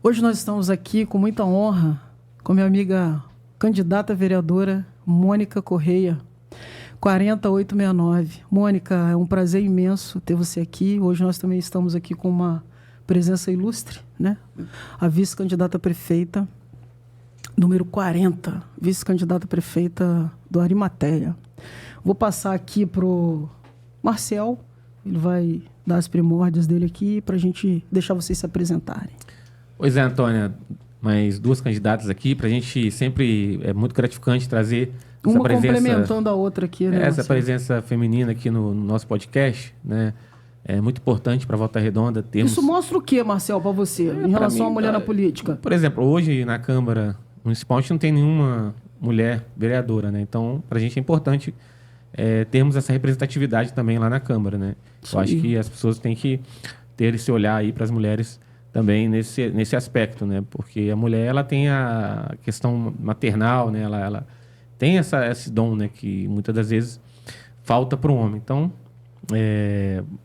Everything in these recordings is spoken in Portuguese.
Hoje nós estamos aqui com muita honra com minha amiga candidata vereadora Mônica Correia, 40869. Mônica, é um prazer imenso ter você aqui. Hoje nós também estamos aqui com uma presença ilustre, né? A vice-candidata prefeita, número 40, vice-candidata prefeita do Arimateia. Vou passar aqui para o Marcel, ele vai dar as primórdias dele aqui para a gente deixar vocês se apresentarem. Pois é, Antônia, mais duas candidatas aqui, para a gente sempre é muito gratificante trazer essa uma presença, complementando a outra aqui, né? Essa presença feminina aqui no nosso podcast, né? É muito importante para Volta Redonda termos... Isso mostra o que, Marcel, para você, em relação à mulher na política? Por exemplo, hoje na Câmara Municipal a gente não tem nenhuma mulher vereadora, né? Então, para a gente é importante termos essa representatividade também lá na Câmara, né? Sim. Eu acho que as pessoas têm que ter esse olhar aí para as mulheres também nesse aspecto, né? Porque a mulher, ela tem a questão maternal, né? Ela tem esse dom, né? Que muitas das vezes falta para o homem. Então,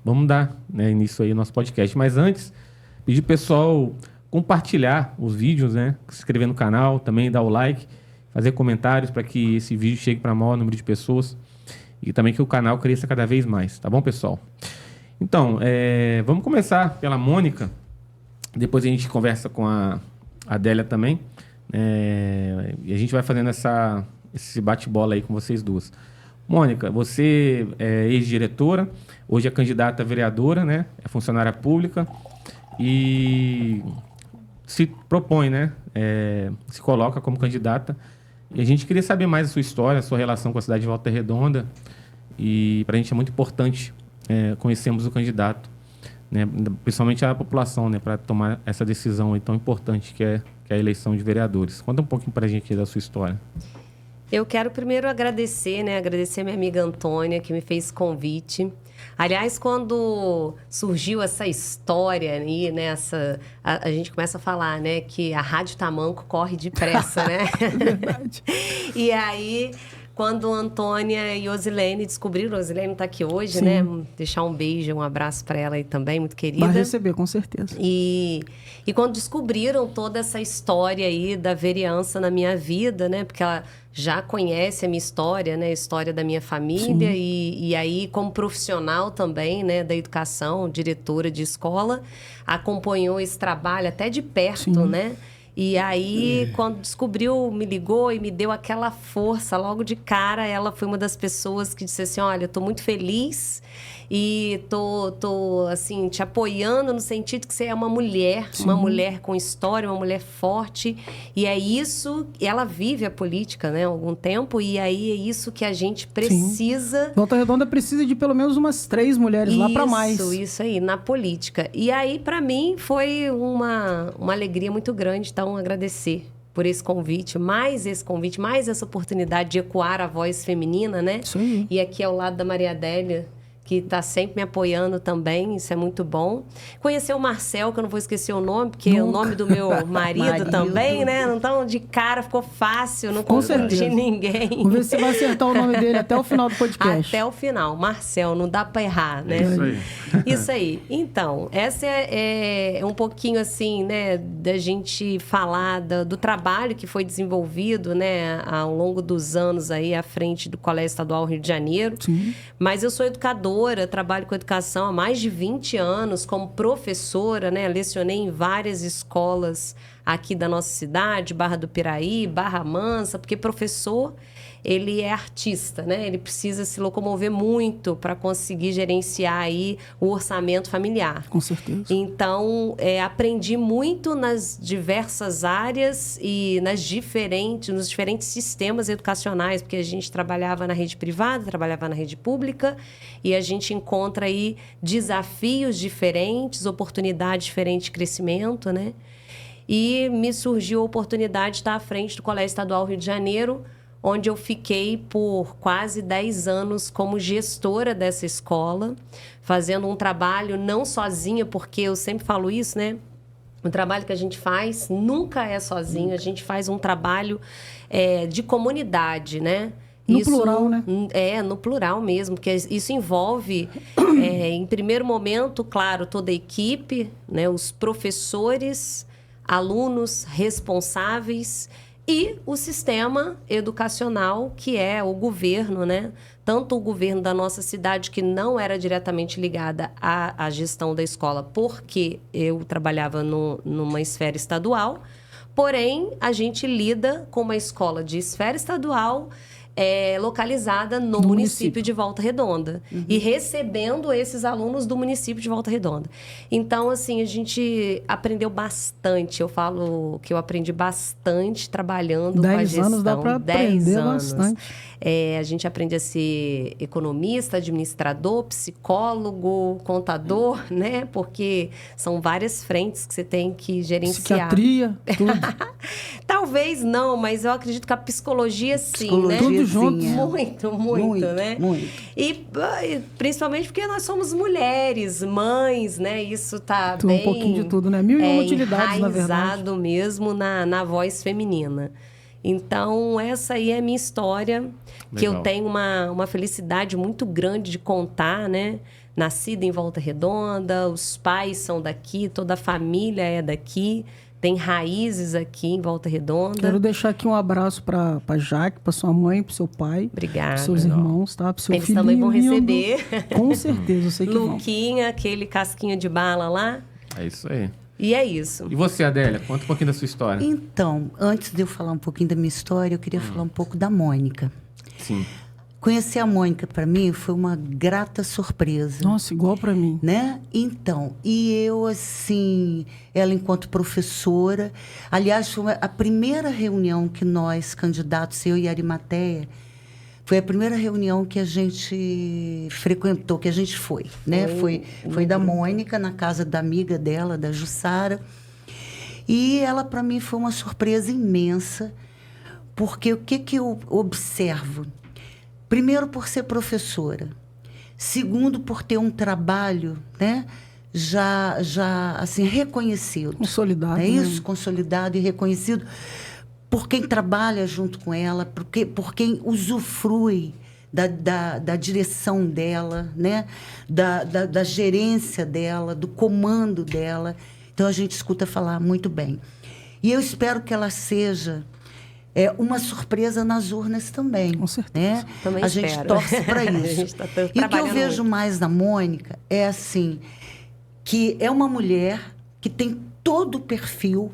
vamos dar, né, início aí ao nosso podcast. Mas antes, pedir pro pessoal compartilhar os vídeos, né? Se inscrever no canal, também dar o like, fazer comentários para que esse vídeo chegue para o maior número de pessoas e também que o canal cresça cada vez mais, tá bom, pessoal? Então, vamos começar pela Mônica, depois a gente conversa com a Adélia também, e a gente vai fazendo esse bate-bola aí com vocês duas. Mônica, você é ex-diretora, hoje é candidata a vereadora, né? É funcionária pública e se propõe, né? Se coloca como candidata. E a gente queria saber mais a sua história, a sua relação com a cidade de Volta Redonda. E para a gente é muito importante conhecermos o candidato, né? Principalmente a população, né? Para tomar essa decisão aí tão importante que é a eleição de vereadores. Conta um pouquinho para a gente da sua história. Eu quero primeiro agradecer, né? Agradecer a minha amiga Antônia, que me fez convite. Aliás, quando surgiu essa história aí, né? A gente começa a falar, né? Que a Rádio Tamanco corre depressa, né? É verdade. E aí, quando Antônia e Osilene descobriram, a Osilene está aqui hoje, Sim. né? Deixar um beijo, um abraço para ela aí também, muito querida. Vai receber, com certeza. E quando descobriram toda essa história aí da vereança na minha vida, né? Porque ela já conhece a minha história, né? A história da minha família. E aí, como profissional também, né? Da educação, diretora de escola, acompanhou esse trabalho até de perto, Sim. né? E aí, quando descobriu, me ligou e me deu aquela força. Logo de cara, ela foi uma das pessoas que disse assim, olha, eu tô muito feliz e tô assim, te apoiando no sentido que você é uma mulher, Sim. uma mulher com história, uma mulher forte. E é isso, ela vive a política, né, há algum tempo, e aí é isso que a gente precisa... Volta Redonda precisa de pelo menos umas 3 mulheres lá para mais. Isso aí, na política. E aí, para mim, foi uma alegria muito grande, então, agradecer por esse convite, mais essa oportunidade de ecoar a voz feminina, né? Isso aí. E aqui ao lado da Maria Adélia, que está sempre me apoiando também, isso é muito bom. Conhecer o Marcel, que eu não vou esquecer o nome, porque é o nome do meu marido também, né? Então, de cara, ficou fácil, não confundi ninguém. Vamos ver se você vai acertar o nome dele até o final do podcast. Até o final. Marcel, não dá para errar, né? Isso aí. Isso aí. Então, essa é um pouquinho, assim, né, da gente falar do trabalho que foi desenvolvido, né, ao longo dos anos aí à frente do Colégio Estadual Rio de Janeiro. Sim. Mas eu sou educadora, trabalho com educação há mais de 20 anos como professora, né? Lecionei em várias escolas aqui da nossa cidade, Barra do Piraí, Barra Mansa, porque professor, ele é artista, né? Ele precisa se locomover muito para conseguir gerenciar aí o orçamento familiar. Com certeza. Então, aprendi muito nas diversas áreas e nos diferentes sistemas educacionais, porque a gente trabalhava na rede privada, trabalhava na rede pública, e a gente encontra aí desafios diferentes, oportunidades diferentes de crescimento, né? E me surgiu a oportunidade de estar à frente do Colégio Estadual Rio de Janeiro, onde eu fiquei por quase 10 anos como gestora dessa escola, fazendo um trabalho não sozinha, porque eu sempre falo isso, né? O trabalho que a gente faz nunca é sozinho, a gente faz um trabalho de comunidade, né? No plural, né? No plural mesmo, porque isso envolve, em primeiro momento, claro, toda a equipe, né? Os professores, alunos responsáveis e o sistema educacional, que é o governo, né? Tanto o governo da nossa cidade, que não era diretamente ligada à gestão da escola, porque eu trabalhava numa esfera estadual, porém, a gente lida com uma escola de esfera estadual localizada no município de Volta Redonda. E recebendo esses alunos do município de Volta Redonda. Então, assim, a gente aprendeu bastante. Eu falo que eu aprendi bastante trabalhando com a gestão. 10 anos dá para aprender bastante. A gente aprende a ser economista, administrador, psicólogo, contador, né? Porque são várias frentes que você tem que gerenciar. Psiquiatria, tudo. Talvez não, mas eu acredito que a psicologia sim, Psicologia, né? tudo junto. Muito, né? Muito. E principalmente porque nós somos mulheres, mães, né? Isso tá bem... Um pouquinho de tudo, né? Mil e uma utilidades, na verdade. Enraizado mesmo na voz feminina. Então, essa aí é a minha história, que eu tenho uma felicidade muito grande de contar, né? Nascida em Volta Redonda, os pais são daqui, toda a família é daqui, tem raízes aqui em Volta Redonda. Quero deixar aqui um abraço para Jaque, para sua mãe, para seu pai, obrigada, para seus irmãos, tá? Para seu eles filhinho também vão lindo. receber. Com certeza, eu sei que vão. Luquinha, aquele casquinho de bala lá. É isso aí. E é isso. E você, Adélia? Conta um pouquinho da sua história. Então, antes de eu falar um pouquinho da minha história, eu queria falar um pouco da Mônica. Sim. Conhecer a Mônica, para mim, foi uma grata surpresa. Nossa, igual para mim. Né? Então, e eu, assim, ela enquanto professora... Aliás, foi a primeira reunião que nós, candidatos, eu e a Arimateia, foi a primeira reunião que a gente frequentou, que a gente foi, né? Foi da Mônica, na casa da amiga dela, da Jussara. E ela, para mim, foi uma surpresa imensa, porque o que eu observo? Primeiro, por ser professora. Segundo, por ter um trabalho, né? Já assim, reconhecido. Consolidado. É isso, consolidado e reconhecido por quem trabalha junto com ela, por quem usufrui da direção dela, né? Da gerência dela, do comando dela. Então, a gente escuta falar muito bem. E eu espero que ela seja uma surpresa nas urnas também. Com certeza. Né? Também a espero. gente torce para isso. A gente tá E o que eu vejo mais na Mônica é assim, que é uma mulher que tem todo o perfil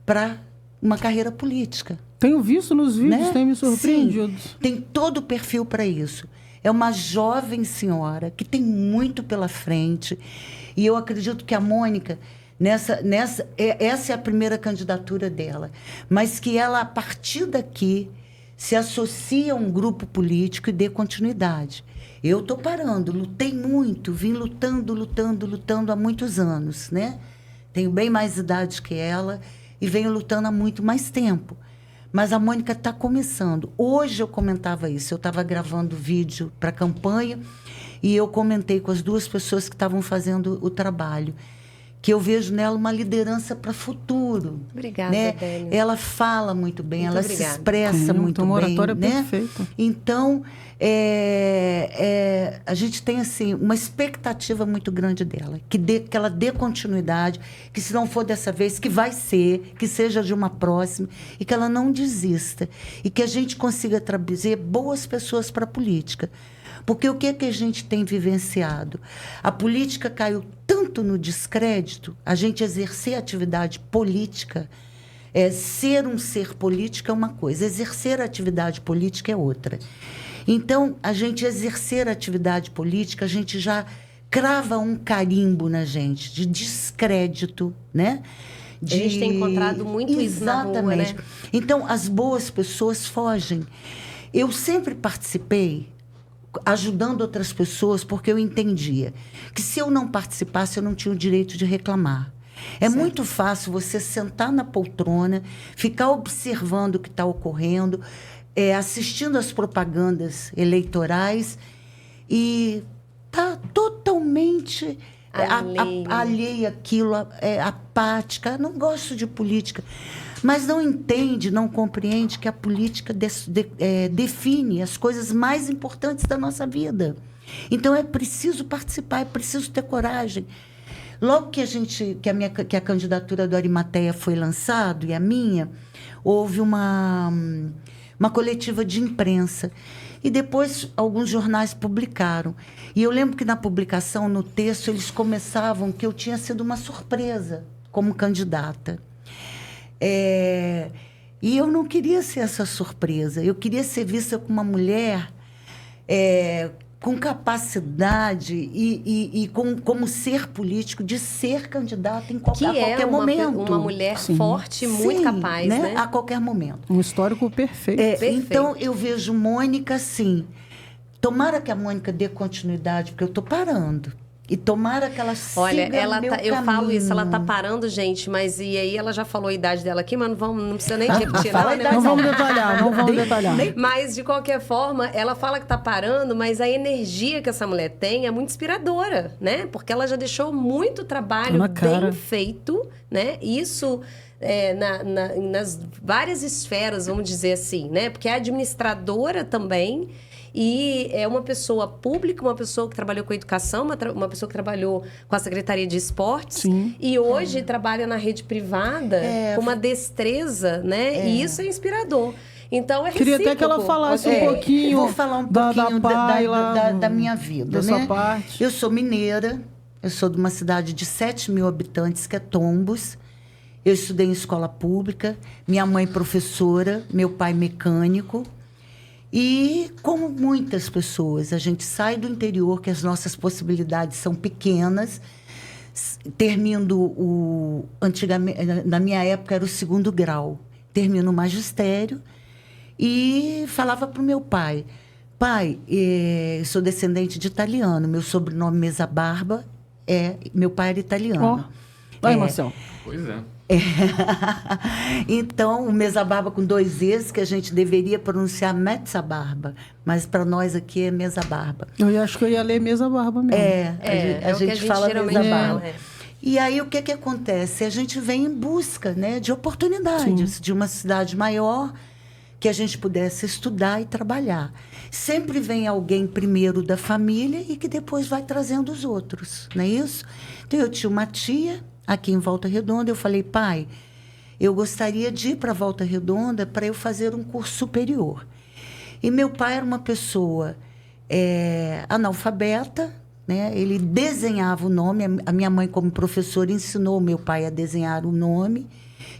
para uma carreira política. Tenho visto nos vídeos, Né? tem me surpreendido. Sim, tem todo o perfil para isso. É uma jovem senhora que tem muito pela frente. E eu acredito que a Mônica, essa é a primeira candidatura dela. Mas que ela, a partir daqui, se associa a um grupo político e dê continuidade. Eu estou parando, lutei muito, vim lutando há muitos anos, né? Tenho bem mais idade que ela e venho lutando há muito mais tempo. Mas a Mônica está começando. Hoje eu comentava isso. Eu estava gravando vídeo para a campanha e eu comentei com as duas pessoas que estavam fazendo o trabalho, que eu vejo nela uma liderança para o futuro. Obrigada, né? Adélia. Ela fala muito bem, Muito ela obrigada. se expressa muito uma bem. oratória né? perfeita. Então, a gente tem assim, uma expectativa muito grande dela, que ela dê continuidade, que se não for dessa vez, que vai ser, que seja de uma próxima, e que ela não desista. E que a gente consiga trazer boas pessoas para a política. Porque o que é que a gente tem vivenciado? A política caiu tanto no descrédito, a gente exercer atividade política, ser um ser político é uma coisa, exercer a atividade política é outra. Então, a gente exercer a atividade política, a gente já crava um carimbo na gente de descrédito, né? A gente tem encontrado muito isso na rua, né? Exatamente. Então, as boas pessoas fogem. Eu sempre participei ajudando outras pessoas porque eu entendia que se eu não participasse, eu não tinha o direito de reclamar. É Certo. muito fácil você sentar na poltrona, ficar observando o que está ocorrendo, assistindo as propagandas eleitorais e tá totalmente alheia àquilo, apática. Não gosto de política. Mas não entende, não compreende que a política define as coisas mais importantes da nossa vida. Então, é preciso participar, é preciso ter coragem. Logo que a candidatura do Arimateia foi lançada, e a minha, houve uma coletiva de imprensa. E depois alguns jornais publicaram. E eu lembro que na publicação, no texto, eles começavam que eu tinha sido uma surpresa como candidata. E eu não queria ser essa surpresa. Eu queria ser vista como uma mulher com capacidade e como ser político de ser candidata a qualquer momento. Uma mulher Sim. forte, muito Sim, capaz, né? A qualquer momento. Um histórico perfeito. Perfeito. Então, eu vejo Mônica assim. Tomara que a Mônica dê continuidade, porque eu estou parando. E tomara que ela siga Olha, meu eu falo isso, ela tá caminho. parando, gente, mas e aí ela já falou a idade dela aqui, mas não precisa nem repetir, fala a né? idade. Não vamos detalhar, não vamos detalhar. Mas, de qualquer forma, ela fala que tá parando, mas a energia que essa mulher tem é muito inspiradora, né? Porque ela já deixou muito trabalho Na cara. bem feito, né? Isso nas várias esferas, vamos dizer assim, né? Porque é administradora também. E é uma pessoa pública, uma pessoa que trabalhou com educação, uma pessoa que trabalhou com a Secretaria de Esportes. Sim. E hoje trabalha na rede privada com uma destreza, né? E isso é inspirador. Então, é Queria até que ela recíproco. falasse um pouquinho. Vou falar um da pouquinho Paila, da minha vida, da sua né? parte. Eu sou mineira, eu sou de uma cidade de 7 mil habitantes, que é Tombos. Eu estudei em escola pública, minha mãe professora, meu pai mecânico. E, como muitas pessoas, a gente sai do interior, que as nossas possibilidades são pequenas, termino antigamente, na minha época era o 2º grau, termino o magistério e falava para o meu pai, eu sou descendente de italiano, meu sobrenome Mesabarba, meu pai era italiano. Vai, Marcelo. Pois é. Então, o Mesabarba com 2 Es, que a gente deveria pronunciar Metzabarba, mas para nós aqui é Mesabarba. Eu acho que eu ia ler Mesa Barba mesmo. A gente fala geralmente Mesabarba. fala. E aí, o que acontece? A gente vem em busca, né, de oportunidades, de uma cidade maior, que a gente pudesse estudar e trabalhar. Sempre vem alguém primeiro da família e que depois vai trazendo os outros, não é isso? Então, eu tinha uma tia aqui em Volta Redonda, eu falei, pai, eu gostaria de ir para Volta Redonda para eu fazer um curso superior. E meu pai era uma pessoa analfabeta, né? Ele desenhava o nome, a minha mãe, como professora, ensinou o meu pai a desenhar o nome,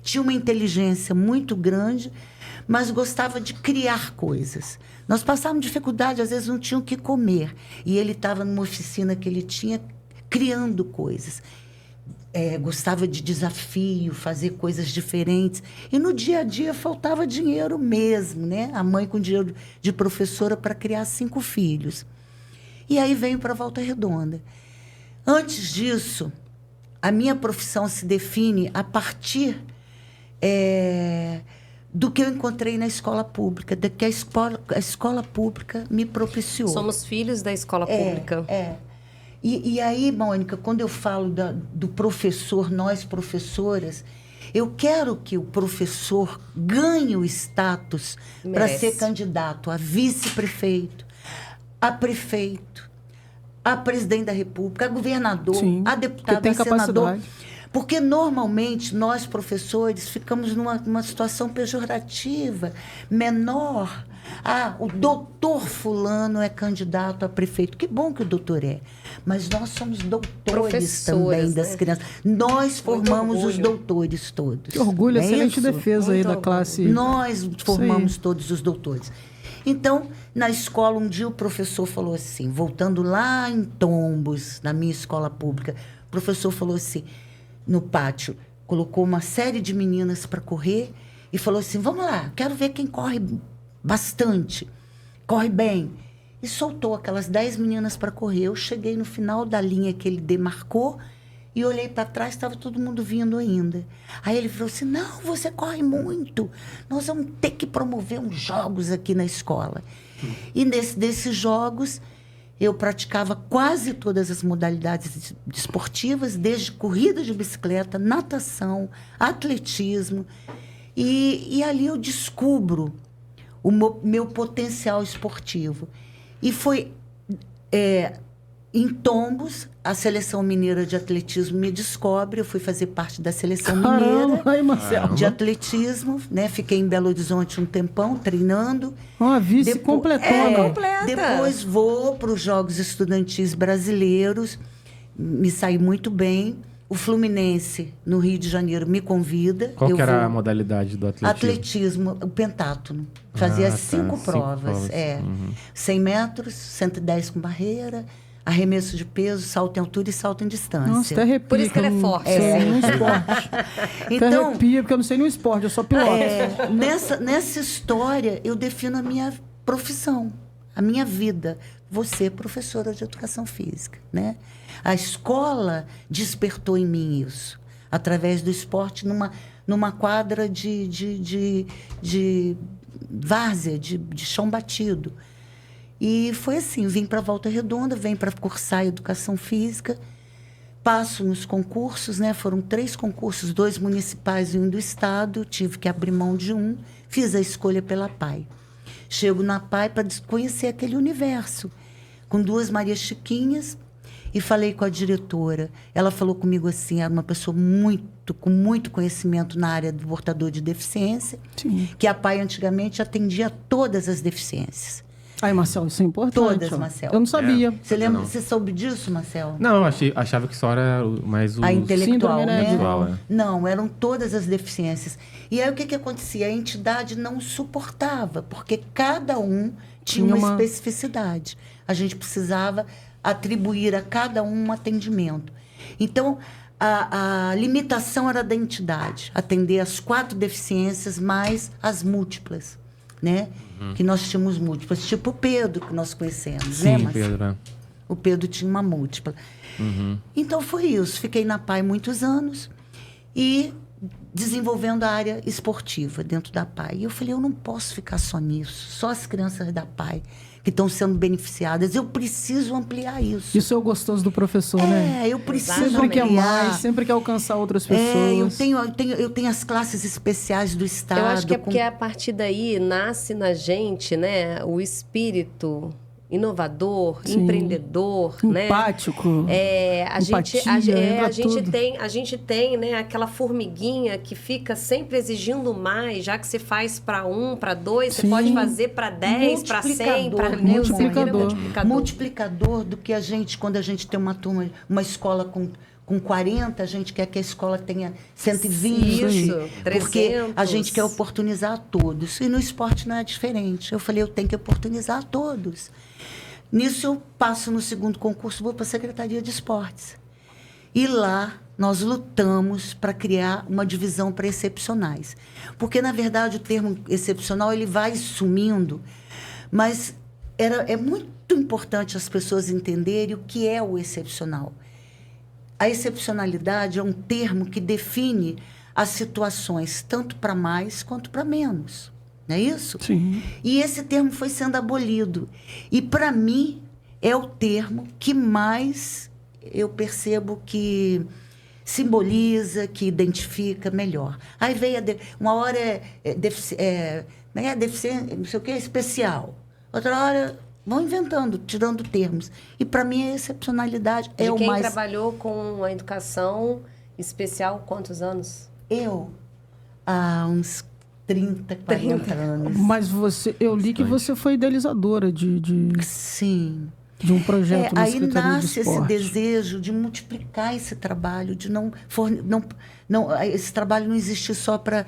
tinha uma inteligência muito grande, mas gostava de criar coisas. Nós passávamos dificuldade, às vezes não tinha o que comer, e ele estava numa oficina que ele tinha criando coisas. Gostava de desafio, fazer coisas diferentes. E no dia a dia faltava dinheiro mesmo, né? A mãe com dinheiro de professora para criar 5 filhos. E aí veio para Volta Redonda. Antes disso, a minha profissão se define a partir do que eu encontrei na escola pública, da que a escola pública me propiciou. Somos filhos da escola pública. E aí, Mônica, quando eu falo do professor, nós professoras, eu quero que o professor ganhe o status para ser candidato a vice-prefeito, a prefeito, a presidente da República, a governador, Sim, a deputado, tem a senador. capacidade. Porque, normalmente, nós, professores, ficamos numa situação pejorativa, menor. O doutor fulano é candidato a prefeito. Que bom que o doutor é. Mas nós somos doutores também das crianças. Nós formamos os doutores todos. Que orgulho, Não é excelente isso? defesa aí da classe. Nós formamos todos os doutores. Então, na escola, um dia o professor falou assim, voltando lá em Tombos, na minha escola pública, o professor falou assim, no pátio, colocou uma série de meninas para correr e falou assim, vamos lá, quero ver quem corre bastante, corre bem. E soltou aquelas 10 meninas para correr. Eu cheguei no final da linha que ele demarcou e olhei para trás, estava todo mundo vindo ainda. Aí ele falou assim, não, você corre muito, nós vamos ter que promover uns jogos aqui na escola. E desses jogos, eu praticava quase todas as modalidades esportivas, desde corrida de bicicleta, natação, atletismo. E ali eu descubro o meu potencial esportivo. E foi Em Tombos, a Seleção Mineira de Atletismo me descobre. Eu fui fazer parte da Seleção Mineira Caramba, aí, Marcelo. de Atletismo, né? Fiquei em Belo Horizonte um tempão, treinando. Uma vice Depo- completona. Completa. Depois vou para os Jogos Estudantis Brasileiros, me saí muito bem. O Fluminense, no Rio de Janeiro, me convida. Qual Eu que era vou- a modalidade do atletismo? Atletismo, o pentátono. Fazia Ah, tá. 5 Cinco provas. provas. É. Uhum. 100 metros, 110 com barreira, arremesso de peso, salto em altura e salto em distância. Nossa, até arrepia. Por isso que ele é eu não forte, sei assim. nenhum esporte. Até Então, arrepia, porque eu não sei nenhum esporte, eu sou piloto. nessa história, eu defino a minha profissão, a minha vida. Você é professora de educação física, né? A escola despertou em mim isso, através do esporte, numa quadra de várzea, de chão batido. E foi assim, vim para Volta Redonda, vim para cursar educação física, passo nos concursos, né? Foram 3 concursos, 2 municipais e 1 do estado, tive que abrir mão de um, fiz a escolha pela PAI. Chego na PAI para conhecer aquele universo, com 2 Marias Chiquinhas, e falei com a diretora. Ela falou comigo assim, era uma pessoa com muito conhecimento na área do portador de deficiência, Sim. que a PAI antigamente atendia todas as deficiências. Aí, Marcelo, isso é importante. Todas, ó. Marcelo. Eu não sabia. Você lembra? não. Você soube disso, Marcelo? Não, eu achava que só era mais o... A intelectual, Síndrome, né? né? Intelectual, é. Não, eram todas as deficiências. E aí o que acontecia? A entidade não suportava, porque cada um tinha Tinha uma uma- especificidade. A gente precisava atribuir a cada um atendimento. Então, a limitação era da entidade, atender as 4 deficiências mais as múltiplas, né? Que nós tínhamos múltiplas, tipo o Pedro, que nós conhecemos, né, Sim, Marcelo? Pedro. É. O Pedro tinha uma múltipla. Então foi isso. Fiquei na PAI muitos anos e desenvolvendo a área esportiva dentro da PAI. E eu falei, eu não posso ficar só nisso, só as crianças da PAI que estão sendo beneficiadas. Eu preciso ampliar isso. Isso é o gostoso do professor, né? Eu preciso Sempre quer ampliar. mais, sempre quer alcançar outras pessoas. Eu tenho as classes especiais do Estado. Eu acho que é com- porque a partir daí nasce na gente, né, o espírito inovador, Sim. empreendedor, né? Empático. A gente, empatia, entra tudo. a gente tem, né, aquela formiguinha que fica sempre exigindo mais, já que você faz para 1, para 2, você Sim. pode fazer para 10, para 100, para 1000, Multiplicador. multiplicador do que a gente, quando a gente tem uma turma, uma escola com 40, a gente quer que a escola tenha 120. Isso, Porque 300. a gente quer oportunizar a todos. E no esporte não é diferente. Eu falei, eu tenho que oportunizar a todos. Nisso eu passo no segundo concurso, vou para a Secretaria de Esportes. E lá nós lutamos para criar uma divisão para excepcionais. Porque, na verdade, o termo excepcional ele vai sumindo, mas é muito importante as pessoas entenderem o que é o excepcional. A excepcionalidade é um termo que define as situações tanto para mais quanto para menos. Não é isso? Sim. E esse termo foi sendo abolido. E, para mim, é o termo que mais eu percebo que simboliza, que identifica melhor. Aí veio uma hora deficiência, não sei o quê, especial. Outra hora vão inventando, tirando termos. E, para mim, a excepcionalidade é De o quem mais... trabalhou com a educação especial, quantos anos? Eu, há uns 30, 40 anos. Mas eu li que você foi idealizadora de Sim. um projeto na Aí Secretaria de nasce esse Esporte. desejo de multiplicar esse trabalho, de esse trabalho não existir só para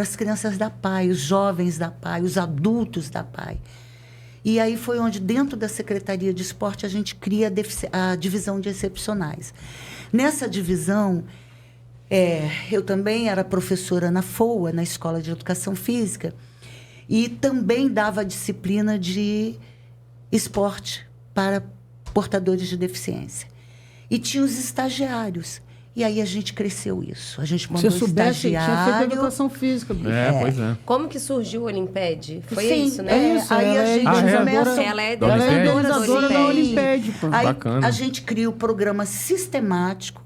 as crianças da PAI, os jovens da PAI, os adultos da PAI. E aí foi onde, dentro da Secretaria de Esporte, a gente cria a divisão de excepcionais. Nessa divisão, eu também era professora na FOA, na Escola de Educação Física, e também dava a disciplina de esporte para portadores de deficiência. E tinha os estagiários. E aí a gente cresceu isso. A gente Se mandou eu soubesse, tinha feito estagiário. educação física. bicho. Pois é. Como que surgiu o Olimped? Foi Sim, isso, né? É isso, aí ela a é gente idealizadora- começa... Ela é Da Ela é Olimped? idealizadora da Olimped, pô. Aí Bacana. a gente cria o programa sistemático.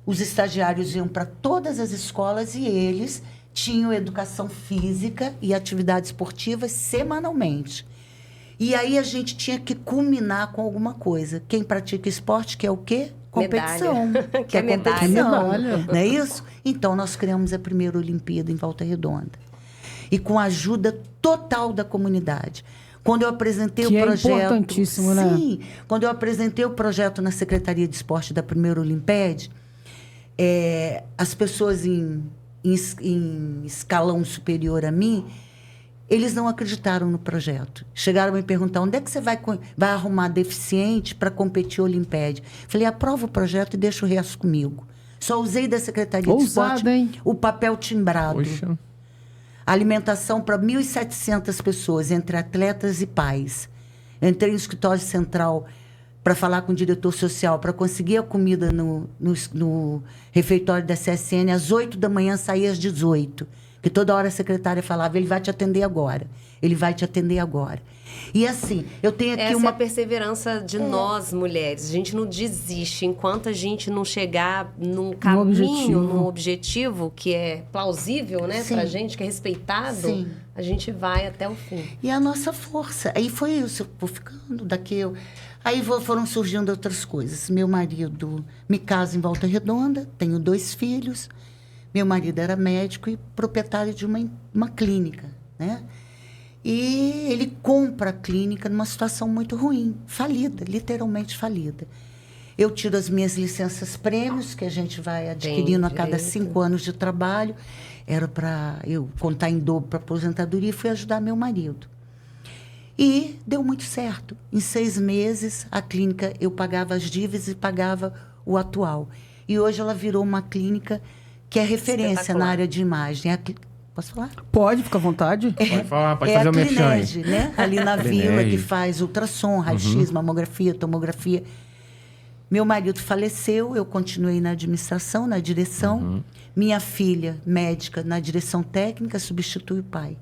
Os estagiários iam para todas as escolas e eles tinham educação física e atividades esportivas semanalmente. E aí a gente tinha que culminar com alguma coisa. Quem pratica esporte quer o quê? Competição. Medalha. Quer medalha. competição. Medalha. Não é isso? Então, nós criamos a primeira Olimpíada em Volta Redonda. E com a ajuda total da comunidade. Quando eu apresentei Que o é projeto... importantíssimo, né? Sim. Quando eu apresentei o projeto na Secretaria de Esporte da primeira Olimpíada, as pessoas em escalão superior a mim, eles não acreditaram no projeto. Chegaram a me perguntar, onde é que você vai arrumar deficiente para competir a Olimpíada? Falei, aprova o projeto e deixa o resto comigo. Só usei da Secretaria de Ousado, Esporte hein? o papel timbrado. Poxa. Alimentação para 1.700 pessoas, entre atletas e pais. Entrei no escritório central para falar com o diretor social, para conseguir a comida no refeitório da CSN. Às 8 da manhã, saía às 18. Que toda hora a secretária falava, ele vai te atender agora. Ele vai te atender agora. E assim, eu tenho aqui Essa é a perseverança de nós, mulheres. A gente não desiste enquanto a gente não chegar num caminho, num objetivo que é plausível, né, Sim. pra gente, que é respeitado, Sim. a gente vai até o fim. E a nossa força. Aí foi isso, eu vou ficando daqui. Aí foram surgindo outras coisas. Meu marido me casa em Volta Redonda, tenho 2 filhos. Meu marido era médico e proprietário de uma clínica, né? E ele compra a clínica numa situação muito ruim, falida, literalmente falida. Eu tiro as minhas licenças prêmios, que a gente vai adquirindo a cada 5 anos de trabalho. Era para eu contar em dobro para aposentadoria e fui ajudar meu marido. E deu muito certo. Em 6 meses, a clínica, eu pagava as dívidas e pagava o atual. E hoje ela virou uma clínica que é referência na área de imagem. Posso falar? Pode, fica à vontade. Pode falar, pode fazer o merchan aí. Clinerd, né? Ali na vila, Clinerd. que faz ultrassom, raio-x, mamografia, tomografia. Meu marido faleceu, eu continuei na administração, na direção. Minha filha, médica, na direção técnica, substitui o pai.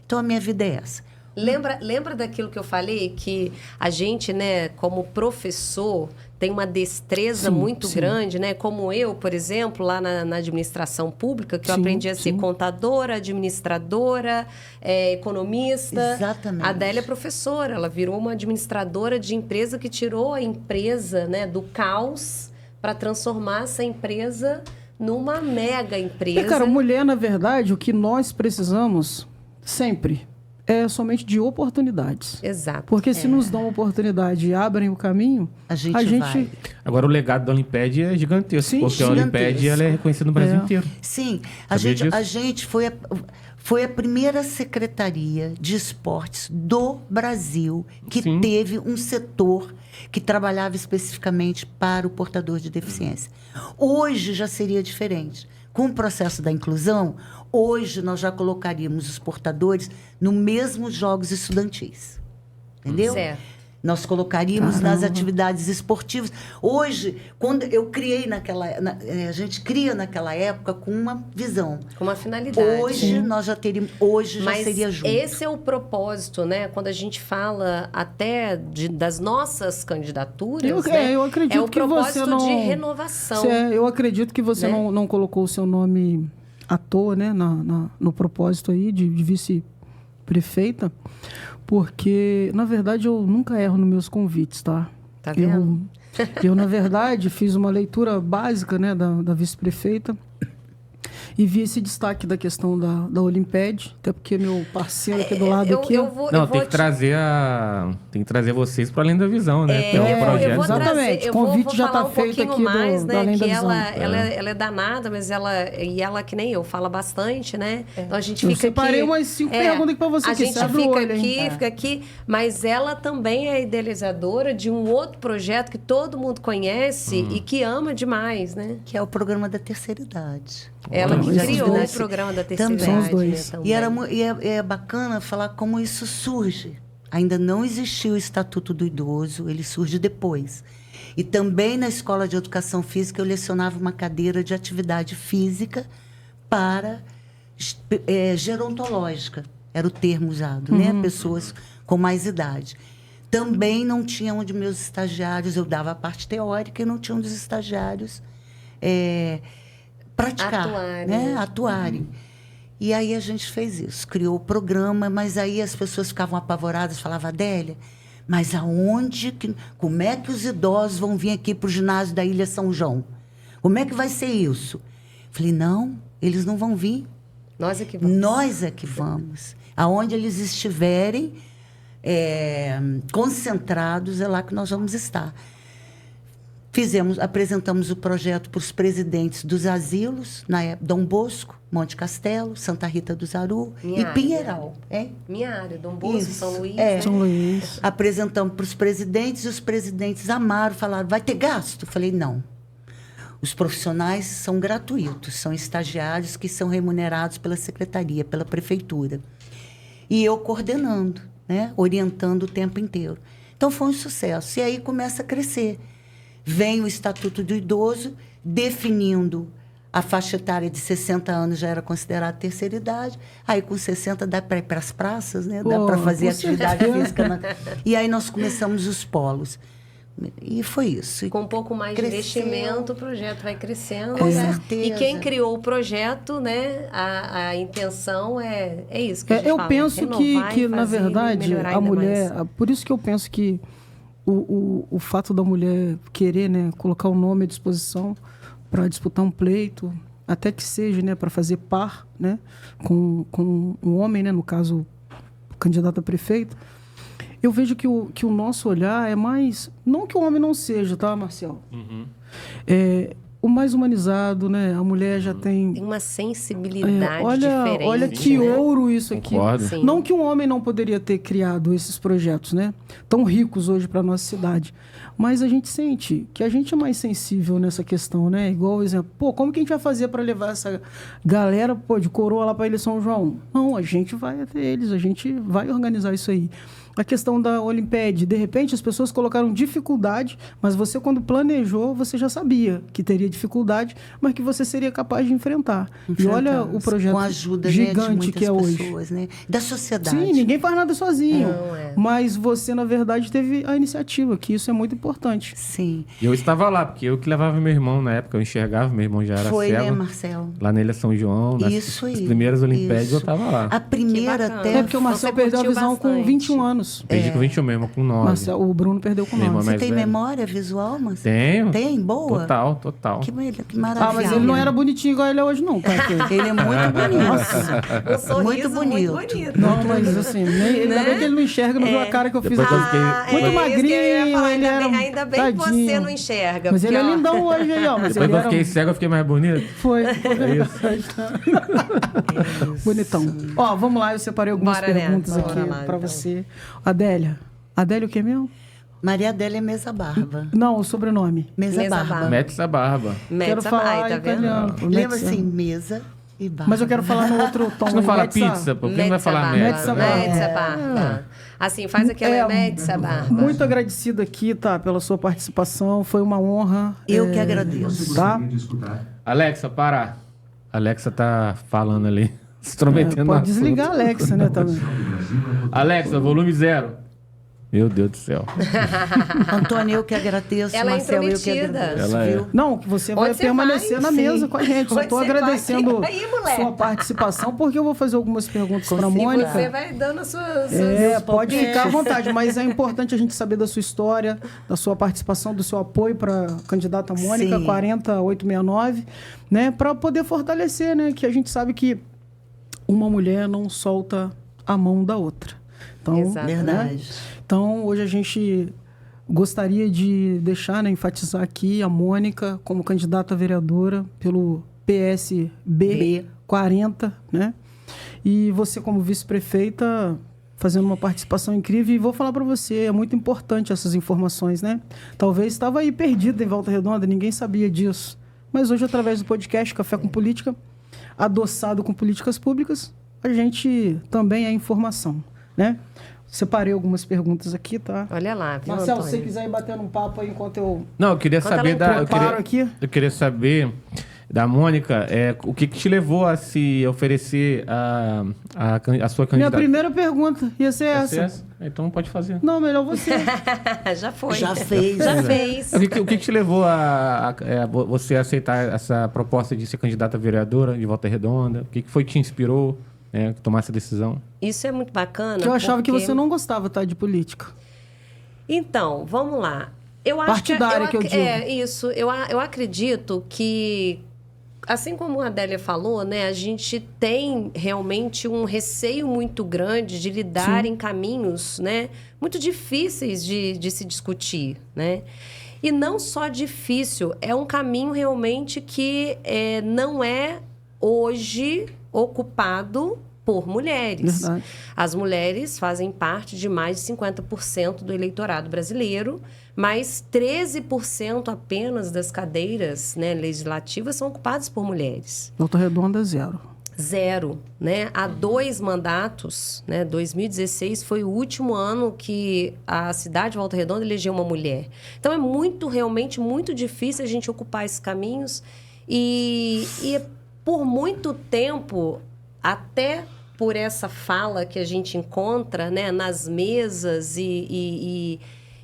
Então, a minha vida é essa. Lembra daquilo que eu falei? Que a gente, né, como professor, tem uma destreza muito grande, né? Como eu, por exemplo, lá na administração pública, que eu aprendi a ser contadora, administradora, economista. Exatamente. A Adélia é professora, ela virou uma administradora de empresa que tirou a empresa, né, do caos para transformar essa empresa numa mega empresa. Cara, mulher, na verdade, o que nós precisamos sempre é somente de oportunidades. Exato. Porque se nos dão oportunidade e abrem o caminho, A gente vai. Agora, o legado da Olimpíada é gigantesco, Sim, porque a Olimpíada ela é reconhecida no Brasil inteiro. Sim, Sabia disso? a gente foi a primeira secretaria de esportes do Brasil que Sim. teve um setor que trabalhava especificamente para o portador de deficiência. Hoje já seria diferente. Com o processo da inclusão, hoje nós já colocaríamos os portadores no mesmo jogos estudantis. Entendeu? Certo. Nós colocaríamos nas atividades esportivas. Hoje, quando eu criei a gente cria naquela época com uma visão. Com uma finalidade. Hoje nós já teríamos, hoje Mas já seria junto. esse é o propósito, né? Quando a gente fala até das nossas candidaturas, né? eu acredito é o que propósito você não... de renovação. Eu acredito que você Né? não colocou o seu nome à toa, né? No propósito aí de vice-prefeita, porque, na verdade, eu nunca erro nos meus convites, tá? Tá vendo? Eu, na verdade, fiz uma leitura básica, né, da vice-prefeita e vi esse destaque da questão da Olimpíada, até porque meu parceiro aqui do lado aqui... Tem que trazer vocês para além da visão, né? Pelo projeto. Eu vou Exatamente. trazer, o convite já falar está feito pouquinho aqui mais, do né? Além Que da Visão. ela é danada, mas ela, que nem eu, fala bastante, né? Então a gente Eu fica separei aqui... umas 5 perguntas aqui para você. A aqui, gente você abre o fica olho, aqui, hein? fica aqui, mas ela também é idealizadora de um outro projeto que todo mundo conhece e que ama demais, né? Que é o programa da terceira idade. Ela que Já criou tive o programa da terceira também. São os idade, dois. né, E é bacana falar como isso surge. Ainda não existiu o Estatuto do Idoso, ele surge depois. E também na Escola de Educação Física eu lecionava uma cadeira de atividade física para gerontológica, era o termo usado, né? Pessoas com mais idade. Também não tinha onde meus estagiários, eu dava a parte teórica e não tinha onde os estagiários praticar, Atuarem. né? Atuarem. E aí a gente fez isso, criou o programa, mas aí as pessoas ficavam apavoradas, falavam, Adélia, mas como é que os idosos vão vir aqui para o ginásio da Ilha São João? Como é que vai ser isso? Falei, não, eles não vão vir. Nós é que vamos. Nós é que vamos. Aonde eles estiverem concentrados, é lá que nós vamos estar. Apresentamos o projeto para os presidentes dos asilos, na época, Dom Bosco, Monte Castelo, Santa Rita do Zaru Minha e área. Pinheiral. Minha área, Dom Bosco, Isso, São Luís. São Luís. Apresentamos para os presidentes e os presidentes amaram, falaram, vai ter gasto? Falei, não. Os profissionais são gratuitos, são estagiários que são remunerados pela secretaria, pela prefeitura. E eu coordenando, né? Orientando o tempo inteiro. Então, foi um sucesso. E aí começa a crescer. Vem o Estatuto do Idoso, definindo a faixa etária de 60 anos já era considerada terceira idade. Aí, com 60, dá para ir para as praças, né? Dá para fazer atividade física. E aí, nós começamos os polos. E foi isso. Com um pouco mais de investimento, o projeto vai crescendo. Com né? certeza. E quem criou o projeto, né? A intenção é isso que a gente Eu fala, penso renovar que e na fazer e verdade, melhorar a ainda mulher... mais. Por isso que eu penso que o fato da mulher querer, né, colocar o nome à disposição para disputar um pleito, até que seja, né, para fazer par, né, com um homem, né, no caso, o candidato a prefeito, eu vejo que o nosso olhar é mais... Não que o homem não seja, tá, Marcelo? O mais humanizado, né? A mulher já tem... Tem uma sensibilidade diferente. Olha que né? ouro isso aqui. Concordo. Sim. Não que um homem não poderia ter criado esses projetos, né? Tão ricos hoje para nossa cidade. Mas a gente sente que a gente é mais sensível nessa questão, né? Igual, exemplo, como que a gente vai fazer para levar essa galera, de Coroa lá para Ilha São João? Não, a gente vai até eles, a gente vai organizar isso aí. A questão da Olimpíada, de repente as pessoas colocaram dificuldade, mas você quando planejou, você já sabia que teria dificuldade, mas que você seria capaz de enfrentar. E olha o projeto com a ajuda, gigante, né, de muitas que é hoje. pessoas, né? Da sociedade. Sim, ninguém faz nada sozinho. Não, é. Mas você, na verdade, teve a iniciativa, que isso é muito importante. Sim. E eu estava lá, porque eu que levava meu irmão na época, eu enxergava, meu irmão já era Foi, cego. né, Marcelo? Lá na Ilha São João, nas Isso aí. as primeiras Olimpíadas, isso. eu estava lá. A primeira Que bacana. até... É porque o Marcelo Você perdeu a curtiu visão com bastante. 21 anos. Perdi com 21 mesmo, com 9. O Bruno perdeu com Meu irmão 9. Você mais tem velho. memória visual, Marcelo? Tenho. Tem? Boa? Total. Que maravilha. Mas ele não era bonitinho igual ele é hoje, não. Tá? Ele é muito bonito. Um sorriso Muito bonito. Não, mas assim, ainda bem que ele não enxerga, não viu a cara que eu fiz Depois aqui. eu fiquei- Muito isso que eu ia magrinho, falar, ele era ainda bem que você tadinho. não enxerga. Mas ele é porque, ó, lindão hoje aí, ó. Mas Depois ele que eu era... fiquei cego, eu fiquei mais bonito. Foi. Bonitão. Ó, vamos lá, eu separei algumas Bora perguntas nessa, aqui bora lá, pra então. você. Adélia. Adélia o que mesmo? Maria Adélia é Mesa Barba. Não, o sobrenome. Mesa Mesa Barba. Barba. Mete essa barba. Mete Quero essa falar vai, tá vendo? italiano. Lembra Metza. assim, mesa e barba. Mas eu quero falar no outro tom. A gente não fala Metza. pizza, pô. Quem vai Mete essa falar barba. merda? Mete essa barba. Mete essa barba. Assim, faz aquela mete essa barba. Muito agradecida aqui, tá, pela sua participação. Foi uma honra. Eu que agradeço. Tá? Alexa, para. Alexa tá falando ali. Se intrometendo no Pode assunto. desligar a Alexa, né, também. Alexa, volume 0. Meu Deus do céu. Antônio, eu que agradeço. Ela é Marcelo, eu que intrometida. agradeço, Ela é. viu? Não, que você vai Onde você permanecer vai? na Sim. mesa com a gente. Só Onde estou você vai? agradecendo Fica aí, moleque. sua participação, porque eu vou fazer algumas perguntas para a E Mônica. você vai dando as suas... Pode ficar à vontade, mas é importante a gente saber da sua história, da sua participação, do seu apoio para a candidata Mônica, Sim. 40869, né, para poder fortalecer, né, que a gente sabe que uma mulher não solta a mão da outra. Então, Exato. Verdade. Então, hoje a gente gostaria de deixar, né, enfatizar aqui a Mônica como candidata a vereadora pelo PSB 40, né? E você como vice-prefeita fazendo uma participação incrível. E vou falar para você, é muito importante essas informações, né? Talvez estava aí perdido em Volta Redonda, ninguém sabia disso. Mas hoje, através do podcast Café com Política, adoçado com políticas públicas, a gente também é informação, né? Separei algumas perguntas aqui, tá? Olha lá, viu, Marcelo, se Antônio? você quiser ir batendo um papo aí enquanto eu Não, eu queria Conta saber lá um da. preparo aqui. Eu queria saber da Mônica, o que te levou a se oferecer a sua Minha candidatura? primeira pergunta ia ser essa. Então pode fazer. Não, melhor você. Já foi. Já fez. Já fez. O que te levou a você aceitar essa proposta de ser candidata a vereadora de Volta Redonda? O que foi que te inspirou, a tomar essa decisão? Isso é muito bacana. Eu achava que porque- você não gostava, tá, de política. Então, vamos lá. Eu acho Partidária que eu digo. É, isso. Eu acredito que, assim como a Adélia falou, né, a gente tem realmente um receio muito grande de lidar em caminhos, né, muito difíceis de se discutir, né? E não só difícil, é um caminho realmente que não é hoje ocupado por mulheres. Verdade. As mulheres fazem parte de mais de 50% do eleitorado brasileiro, mas 13% apenas das cadeiras, né, legislativas são ocupadas por mulheres. Volta Redonda, 0. 0, né? Há 2 mandatos, né? 2016 foi o último ano que a cidade de Volta Redonda elegeu uma mulher. Então é realmente muito difícil a gente ocupar esses caminhos e por muito tempo, até por essa fala que a gente encontra, né, nas mesas e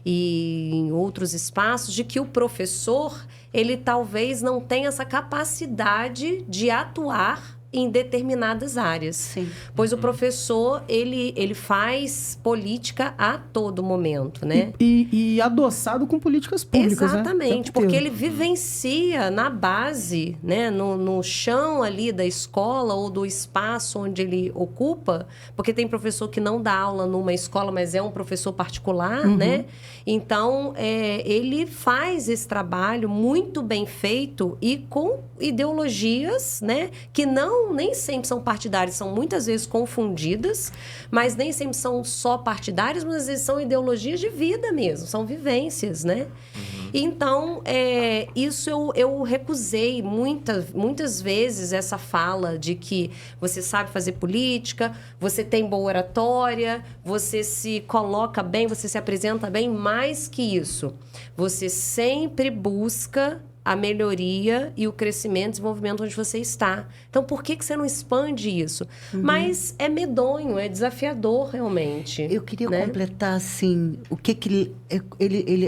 em outros espaços, de que o professor, ele talvez não tenha essa capacidade de atuar em determinadas áreas. Sim. Pois o professor, ele faz política a todo momento, né? E adoçado com políticas públicas, Exatamente, né? porque ele vivencia na base, né, no chão ali da escola ou do espaço onde ele ocupa, porque tem professor que não dá aula numa escola, mas é um professor particular, né? Então, ele faz esse trabalho muito bem feito e com ideologias, né, que nem sempre são partidárias, são muitas vezes confundidas, mas nem sempre são só partidárias, mas às vezes são ideologias de vida mesmo, são vivências, né? Então, isso eu recusei muitas vezes essa fala de que você sabe fazer política, você tem boa oratória, você se coloca bem, você se apresenta bem. Mais que isso, você sempre busca a melhoria e o crescimento e desenvolvimento onde você está. Então, por que você não expande isso? Mas é medonho, é desafiador, realmente. Eu queria né? completar, assim, o que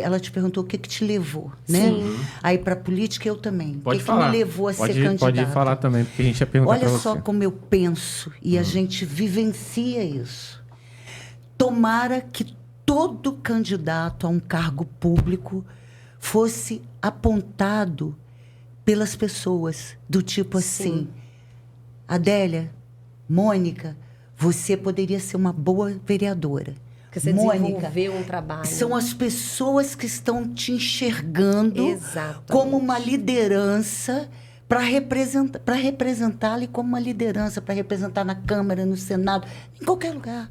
ela te perguntou o que te levou, né? Sim. Aí, para a política, eu também. Pode o que falar. me levou a ser Pode candidata? falar também, porque a gente ia perguntar para Olha você. só como eu penso e a gente vivencia isso. Tomara que todo candidato a um cargo público fosse apontado pelas pessoas, do tipo assim, Adélia, Mônica, você poderia ser uma boa vereadora. Porque você Mônica, desenvolveu um trabalho. são as pessoas que estão te enxergando Exatamente. como uma liderança para representá-la como uma liderança, para representar na Câmara, no Senado, em qualquer lugar.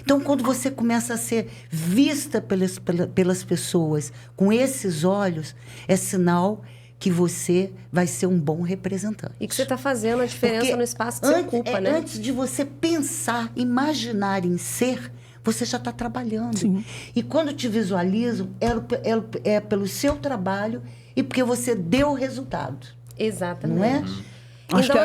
Então, quando você começa a ser vista pelas pessoas com esses olhos, é sinal que você vai ser um bom representante. E que você está fazendo a diferença Porque no espaço que você ocupa, né? Antes de você pensar, imaginar em ser, você já está trabalhando. Sim. E quando te visualizam, é pelo seu trabalho e porque você deu o resultado. Exatamente. Não é?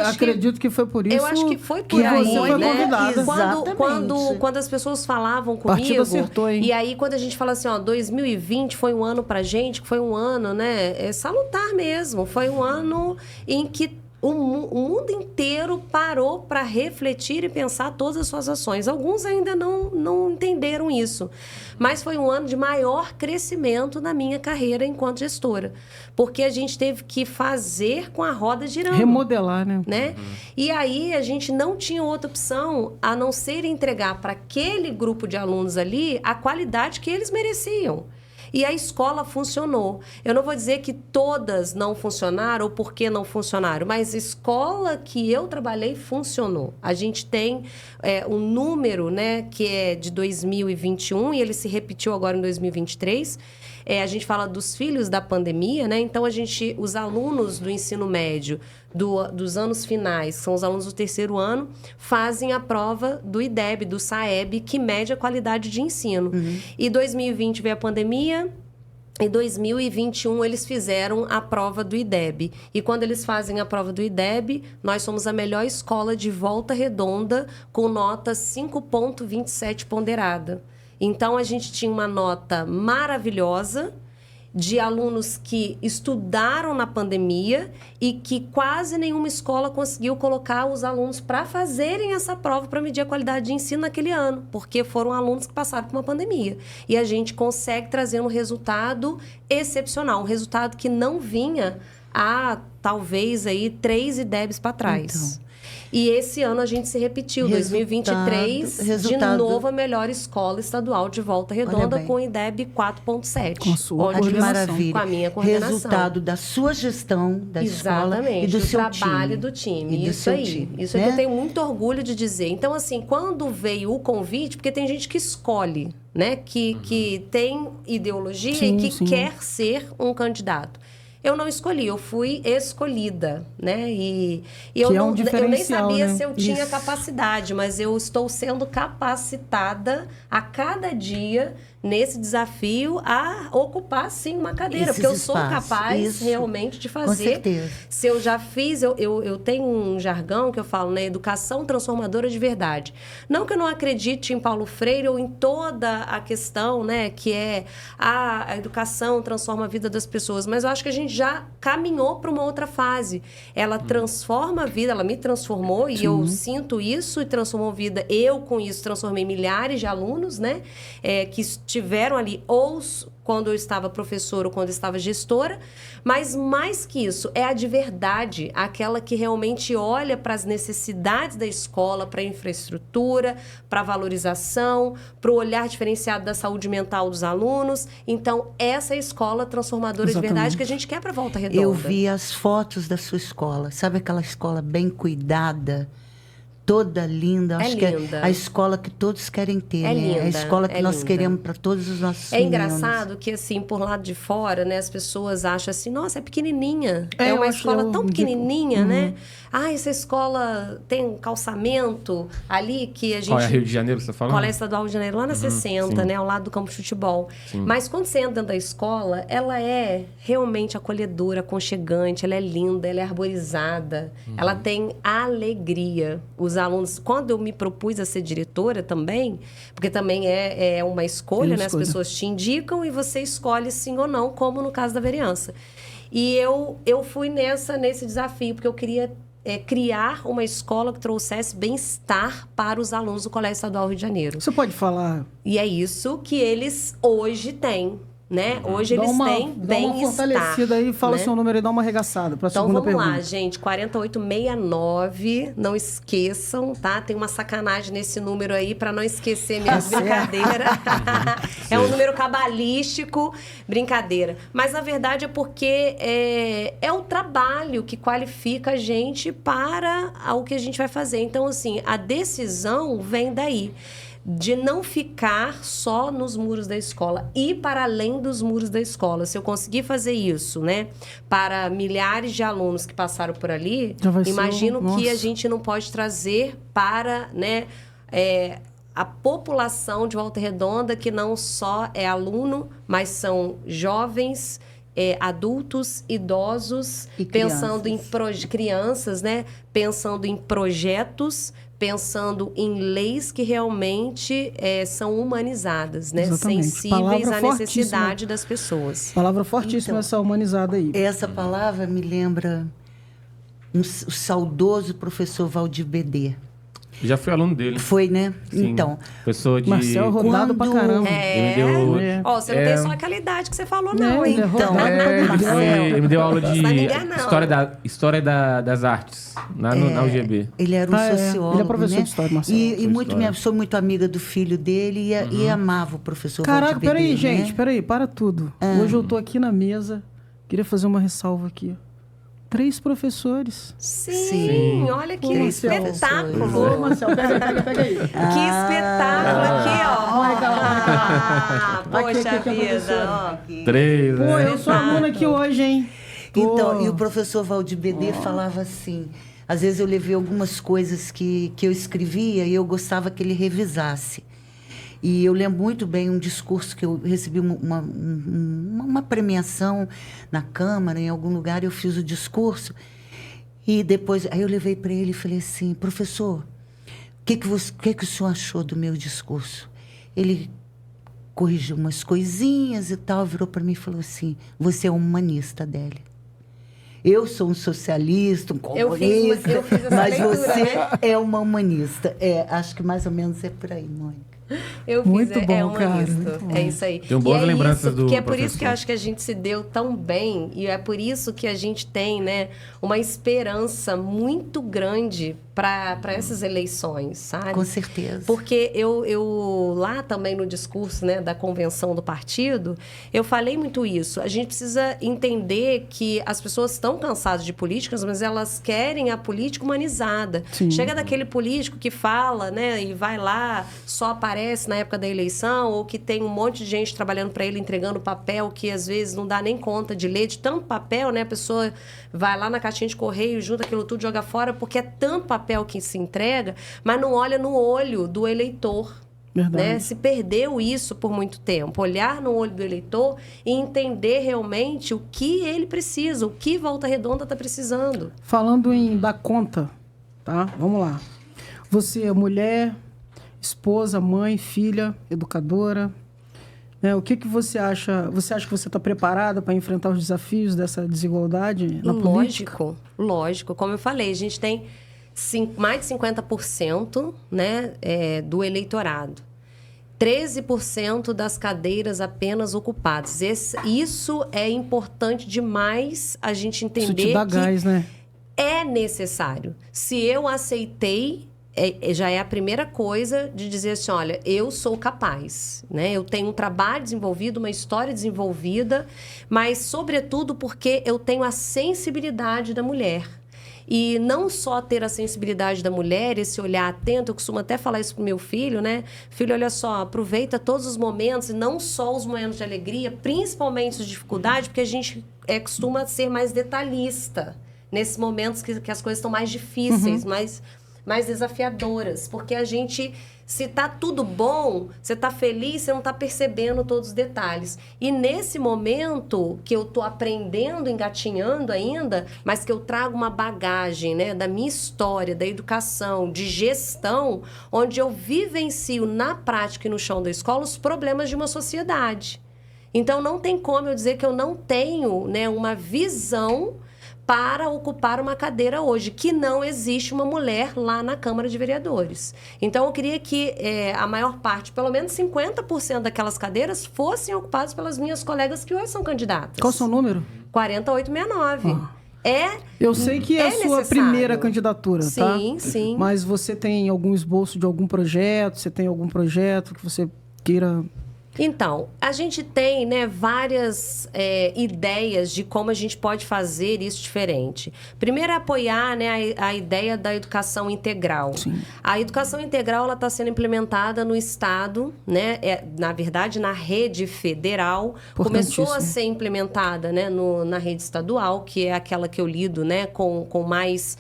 Acredito que foi por isso Eu acho que foi por que aí, você foi né? convidada. Exatamente. Quando as pessoas falavam O partido comigo... acertou, hein? E aí, quando a gente fala assim, 2020 foi um ano pra gente, que foi um ano, né? Salutar mesmo. Foi um ano em que o mundo inteiro parou para refletir e pensar todas as suas ações. Alguns ainda não entenderam isso. Mas foi um ano de maior crescimento na minha carreira enquanto gestora. Porque a gente teve que fazer com a roda girando. Remodelar, né? E aí a gente não tinha outra opção a não ser entregar para aquele grupo de alunos ali a qualidade que eles mereciam. E a escola funcionou. Eu não vou dizer que todas não funcionaram ou por que não funcionaram, mas a escola que eu trabalhei funcionou. A gente tem um número, né, que é de 2021 e ele se repetiu agora em 2023. A gente fala dos filhos da pandemia, né? Então, os alunos do ensino médio dos anos finais, que são os alunos do 3º ano, fazem a prova do IDEB, do SAEB, que mede a qualidade de ensino. E 2020 veio a pandemia, Em 2021, eles fizeram a prova do IDEB. E quando eles fazem a prova do IDEB, nós somos a melhor escola de Volta Redonda, com nota 5,27 ponderada. Então, a gente tinha uma nota maravilhosa de alunos que estudaram na pandemia e que quase nenhuma escola conseguiu colocar os alunos para fazerem essa prova para medir a qualidade de ensino naquele ano, porque foram alunos que passaram por uma pandemia. E a gente consegue trazer um resultado excepcional, um resultado que não vinha há, talvez, aí 3 IDEBs para trás. Então. E esse ano a gente se repetiu, 2023, de novo a melhor escola estadual de Volta Redonda com IDEB 4,7. Com a sua maravilha. Com a minha coordenação. Resultado da sua gestão da escola e do seu trabalho time. do time. E Isso aí. time, Isso né? aí que eu tenho muito orgulho de dizer. Então, assim, quando veio o convite, porque tem gente que escolhe, né? Que tem ideologia Sim, e que sim. quer ser um candidato. Eu não escolhi, eu fui escolhida, né? E eu, Que é um eu nem diferencial, sabia né? se eu tinha Isso. capacidade, mas eu estou sendo capacitada a cada dia nesse desafio a ocupar, sim, uma cadeira. Esses porque eu sou espaços. capaz Isso. realmente de fazer. Com certeza. Se eu já fiz, eu tenho um jargão que eu falo, né? Educação transformadora de verdade. Não que eu não acredite em Paulo Freire ou em toda a questão, né? Que é a educação transforma a vida das pessoas. Mas eu acho que a gente já caminhou para uma outra fase. Ela transforma a vida, ela me transformou e eu sinto isso e transformou a vida. Eu, com isso, transformei milhares de alunos, né? Que estiveram ali ou quando eu estava professora ou quando eu estava gestora, mas mais que isso, é a de verdade, aquela que realmente olha para as necessidades da escola, para a infraestrutura, para a valorização, para o olhar diferenciado da saúde mental dos alunos. Então, essa é a escola transformadora de verdade que a gente quer para Volta Redonda. Eu vi as fotos da sua escola. Sabe aquela escola bem cuidada? Toda linda. Acho que linda. é a escola que todos querem ter, É né? linda, A escola que é nós linda. queremos para todos os nossos É meninos. engraçado que, assim, por lado de fora, né, as pessoas acham assim, nossa, é pequenininha. É, É eu uma acho escola que tão eu digo- pequenininha, né? Ah, essa escola tem um calçamento ali que a gente... Qual é Rio de Janeiro que você está falando? Colégio Estadual Rio de Janeiro, lá na 60, sim. né? Ao lado do campo de futebol. Mas quando você entra dentro da escola, ela é realmente acolhedora, aconchegante, ela é linda, ela é arborizada, ela tem alegria. Os alunos... Quando eu me propus a ser diretora também, porque também é uma escolha, né? As pessoas te indicam e você escolhe sim ou não, como no caso da vereança. E eu fui nesse desafio, porque eu queria criar uma escola que trouxesse bem-estar para os alunos do Colégio Estadual Rio de Janeiro. Você pode falar? E é isso que eles hoje têm, né? Hoje Dá eles uma, têm dá uma bem-estar. fortalecida aí, fala né? seu número e dá uma arregaçada para a Então segunda vamos pergunta. lá, gente, 4869, não esqueçam, tá? Tem uma sacanagem nesse número aí para não esquecer minhas brincadeiras. É um número cabalístico, brincadeira. Mas na verdade é porque é o trabalho que qualifica a gente para o que a gente vai fazer. Então, assim, a decisão vem daí. De não ficar só nos muros da escola, ir para além dos muros da escola. Se eu conseguir fazer isso, né, para milhares de alunos que passaram por ali, Já vai ser imagino que nossa. a gente não pode trazer para, né, a população de Volta Redonda, que não só é aluno, mas são jovens, adultos, idosos, E pensando em crianças. crianças, né, pensando em projetos, pensando em leis que realmente são humanizadas, né? Exatamente. Sensíveis Palavra à fortíssima. necessidade das pessoas. Palavra fortíssima Então, essa humanizada aí. Essa palavra me lembra o saudoso professor Valdir Bedê. Já fui aluno dele. Foi, né? Sim. Então, Pessoa de... Marcel rodado pra Quando- caramba. Ele me deu... Ó, você não tem só aquela idade que você falou, Não, não, hein? ele é rodado pra Ele, caramba. ele me deu aula de Não vai me enganar, não. história das artes, na UGB. ele era um sociólogo, Ele é professor né? de história, Marcelo. E muito, história. sou muito amiga do filho dele e amava o professor Caraca, Valdir peraí, Bedê, gente, né? peraí, para tudo. Hoje eu tô aqui na mesa, queria fazer uma ressalva aqui. 3 professores. Sim, olha que Três espetáculo. Ô, Marcelo, pega aí. Que espetáculo aqui, ó. Vai, Ah, Vai, poxa que é vida, professora? ó. 3, Pô, né? eu sou aluno aqui hoje, hein? Então, Pô. e o professor Valdir Bedê falava assim, às vezes eu levei algumas coisas que eu escrevia e eu gostava que ele revisasse. E eu lembro muito bem um discurso que eu recebi uma premiação na Câmara, em algum lugar, eu fiz o discurso. E depois, aí eu levei para ele e falei assim, professor, o que o senhor achou do meu discurso? Ele corrigiu umas coisinhas e tal, virou para mim e falou assim, você é um humanista, Adélia. Eu sou um socialista, um comunista, eu fiz essa mas leitura, você né? é uma humanista. Acho que mais ou menos é por aí, Mônica. Eu fiz, Muito bom, é cara, humanista. muito bom. É isso aí. Tenho boas e lembranças isso, do que é por isso que eu professor. acho que a gente se deu tão bem e é por isso que a gente tem, né, uma esperança muito grande para essas eleições, sabe? Com certeza. Porque eu lá também no discurso, né, da convenção do partido, eu falei muito isso. A gente precisa entender que as pessoas estão cansadas de políticas, mas elas querem a política humanizada. Sim. Chega daquele político que fala, né, e vai lá, só aparece na época da eleição, ou que tem um monte de gente trabalhando para ele, entregando papel que às vezes não dá nem conta de ler, de tanto papel, né? A pessoa vai lá na caixinha de correio, junta aquilo tudo, joga fora, porque é tanto papel que se entrega, mas não olha no olho do eleitor. Verdade. Né? Se perdeu isso por muito tempo. Olhar no olho do eleitor e entender realmente o que ele precisa, o que Volta Redonda está precisando. Falando em dar conta, tá? Vamos lá. Você é mulher, esposa, mãe, filha, educadora. Né? O que você acha? Você acha que você está preparada para enfrentar os desafios dessa desigualdade na política? Lógico. Como eu falei, a gente tem mais de 50%, né, do eleitorado. 13% das cadeiras apenas ocupadas. Isso é importante demais a gente entender. Isso te dá gás, né? É necessário. Se eu aceitei, já é a primeira coisa de dizer assim, olha, eu sou capaz, né? Eu tenho um trabalho desenvolvido, uma história desenvolvida, mas, sobretudo, porque eu tenho a sensibilidade da mulher. E não só ter a sensibilidade da mulher, esse olhar atento, eu costumo até falar isso pro meu filho, né? Filho, olha só, aproveita todos os momentos, e não só os momentos de alegria, principalmente os de dificuldade, porque a gente costuma ser mais detalhista nesses momentos que as coisas estão mais difíceis, mais desafiadoras. Porque a gente, se tá tudo bom, você tá feliz, você não tá percebendo todos os detalhes. E nesse momento que eu tô aprendendo, engatinhando ainda, mas que eu trago uma bagagem, né, da minha história, da educação, de gestão, onde eu vivencio na prática e no chão da escola os problemas de uma sociedade. Então, não tem como eu dizer que eu não tenho, né, uma visão para ocupar uma cadeira hoje, que não existe uma mulher lá na Câmara de Vereadores. Então, eu queria que a maior parte, pelo menos 50% daquelas cadeiras, fossem ocupadas pelas minhas colegas que hoje são candidatas. Qual é o seu número? 4869. Eu sei que é a sua necessário. Primeira candidatura, tá? Sim, sim. Mas você tem algum esboço de algum projeto? Você tem algum projeto que você queira... Então, a gente tem, né, várias ideias de como a gente pode fazer isso diferente. Primeiro é apoiar, né, a ideia da educação integral. Sim. A educação integral está sendo implementada no Estado, né, na verdade, na rede federal. Começou a ser implementada, né, na rede estadual, que é aquela que eu lido, né, com mais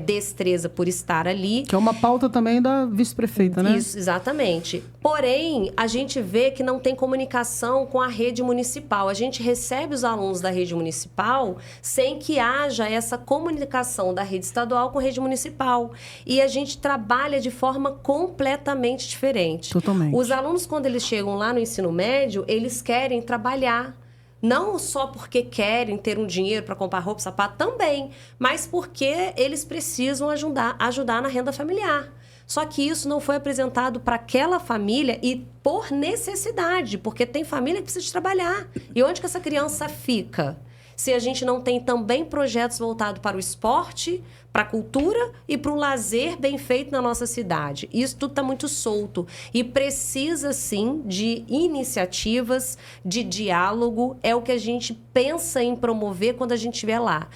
destreza por estar ali. Que é uma pauta também da vice-prefeita, né? Isso, exatamente. Porém, a gente vê que não tem comunicação com a rede municipal. A gente recebe os alunos da rede municipal sem que haja essa comunicação da rede estadual com a rede municipal. E a gente trabalha de forma completamente diferente. Totalmente. Os alunos, quando eles chegam lá no ensino médio, eles querem trabalhar. Não só porque querem ter um dinheiro para comprar roupa, sapato, também, mas porque eles precisam ajudar na renda familiar. Só que isso não foi apresentado para aquela família e por necessidade, porque tem família que precisa de trabalhar. E onde que essa criança fica? Se a gente não tem também projetos voltados para o esporte, para a cultura e para o lazer bem feito na nossa cidade. Isso tudo está muito solto e precisa, sim, de iniciativas, de diálogo. É o que a gente pensa em promover quando a gente estiver lá.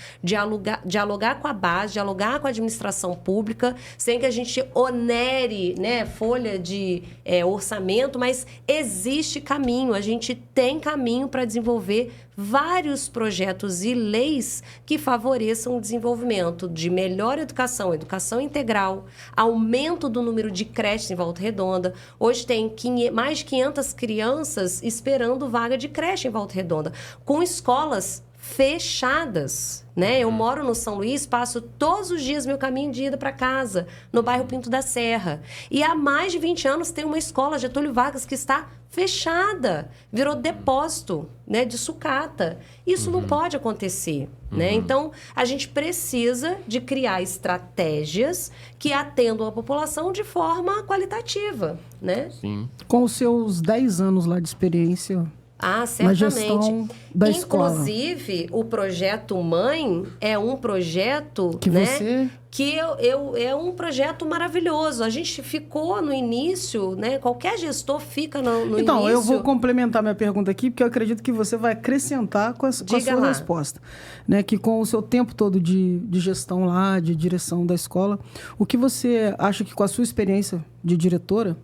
Dialogar com a base, dialogar com a administração pública, sem que a gente onere, né, folha de orçamento, mas existe caminho. A gente tem caminho para desenvolver vários projetos e leis que favoreçam o desenvolvimento de melhor educação, educação integral, aumento do número de creches em Volta Redonda. Hoje tem mais de 500 crianças esperando vaga de creche em Volta Redonda, com escolas fechadas, né? Eu moro no São Luís, passo todos os dias meu caminho de ida para casa, no bairro Pinto da Serra. E há mais de 20 anos tem uma escola, Getúlio Vargas, que está fechada, virou depósito, né, de sucata. Isso não pode acontecer, né? Então, a gente precisa de criar estratégias que atendam a população de forma qualitativa, né? Sim. Com os seus 10 anos lá de experiência... Ah, certamente. Na gestão da escola. Inclusive, o projeto Mãe é um projeto, que né, você... que é um projeto maravilhoso. A gente ficou no início, né? Qualquer gestor fica no início. Então, eu vou complementar minha pergunta aqui, porque eu acredito que você vai acrescentar com a sua resposta. Né? Que com o seu tempo todo de gestão lá, de direção da escola, o que você acha que com a sua experiência de diretora,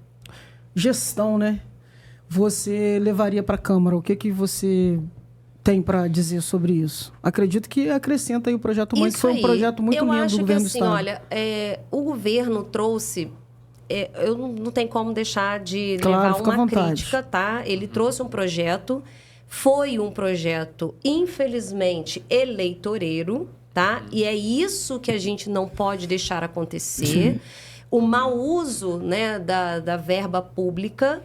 gestão, né? Você levaria para a Câmara? O que você tem para dizer sobre isso? Acredito que acrescenta aí o Projeto Mãe, que foi um projeto muito lindo do governo do Estado. Olha, o governo trouxe... eu não tenho como deixar de Claro, levar uma crítica, tá? Ele trouxe um projeto, foi um projeto, infelizmente, eleitoreiro, tá? E é isso que a gente não pode deixar acontecer. Sim. O mau uso, né, da verba pública...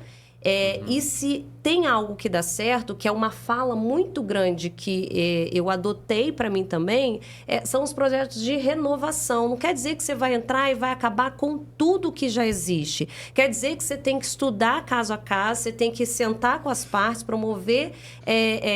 E se tem algo que dá certo, que é uma fala muito grande que eu adotei para mim também, são os projetos de renovação. Não quer dizer que você vai entrar e vai acabar com tudo que já existe. Quer dizer que você tem que estudar caso a caso, você tem que sentar com as partes, promover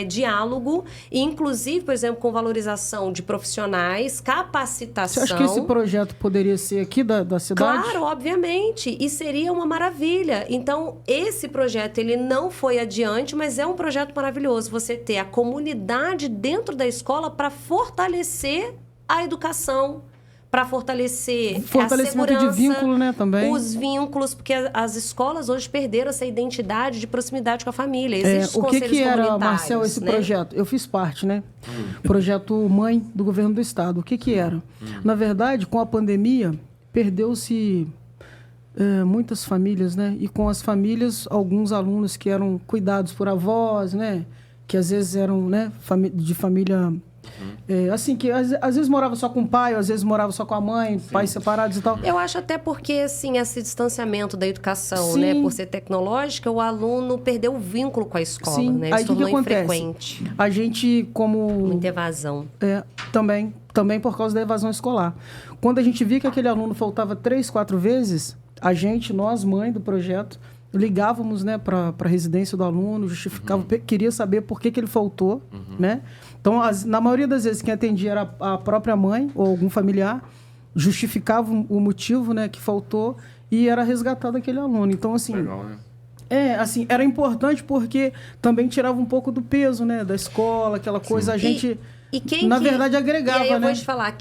diálogo, e inclusive, por exemplo, com valorização de profissionais, capacitação. Você acha que esse projeto poderia ser aqui da cidade? Claro, obviamente. E seria uma maravilha. Então, esse projeto, ele não foi adiante, mas é um projeto maravilhoso. Você ter a comunidade dentro da escola para fortalecer a educação, para fortalecer a segurança, de vínculo, né, também. Os vínculos, porque as escolas hoje perderam essa identidade de proximidade com a família. Existem o que era, Marcel, esse projeto? Eu fiz parte, né? Projeto Mãe do Governo do Estado. O que era? Na verdade, com a pandemia, perdeu-se muitas famílias, né? E com as famílias, alguns alunos que eram cuidados por avós, né? Que às vezes eram, né, de família... assim, que às vezes morava só com o pai, às vezes morava só com a mãe, pais separados e tal. Eu acho até porque, assim, esse distanciamento da educação, Sim. né, por ser tecnológica, o aluno perdeu o vínculo com a escola, Sim. né? Aí Isso o que tornou acontece? infrequente. A gente, como... Muita evasão. Também por causa da evasão escolar. Quando a gente via que aquele aluno faltava 3, 4 vezes, nós, mãe do projeto, ligávamos, né, para a residência do aluno, justificava, queria saber por que ele faltou, né? Então, na maioria das vezes, quem atendia era a própria mãe ou algum familiar, justificava o motivo, né, que faltou e era resgatado aquele aluno. Então, assim... Legal, né? assim, era importante porque também tirava um pouco do peso, né, da escola, aquela coisa, a gente... verdade, agregava, e aí eu né? vou te falar,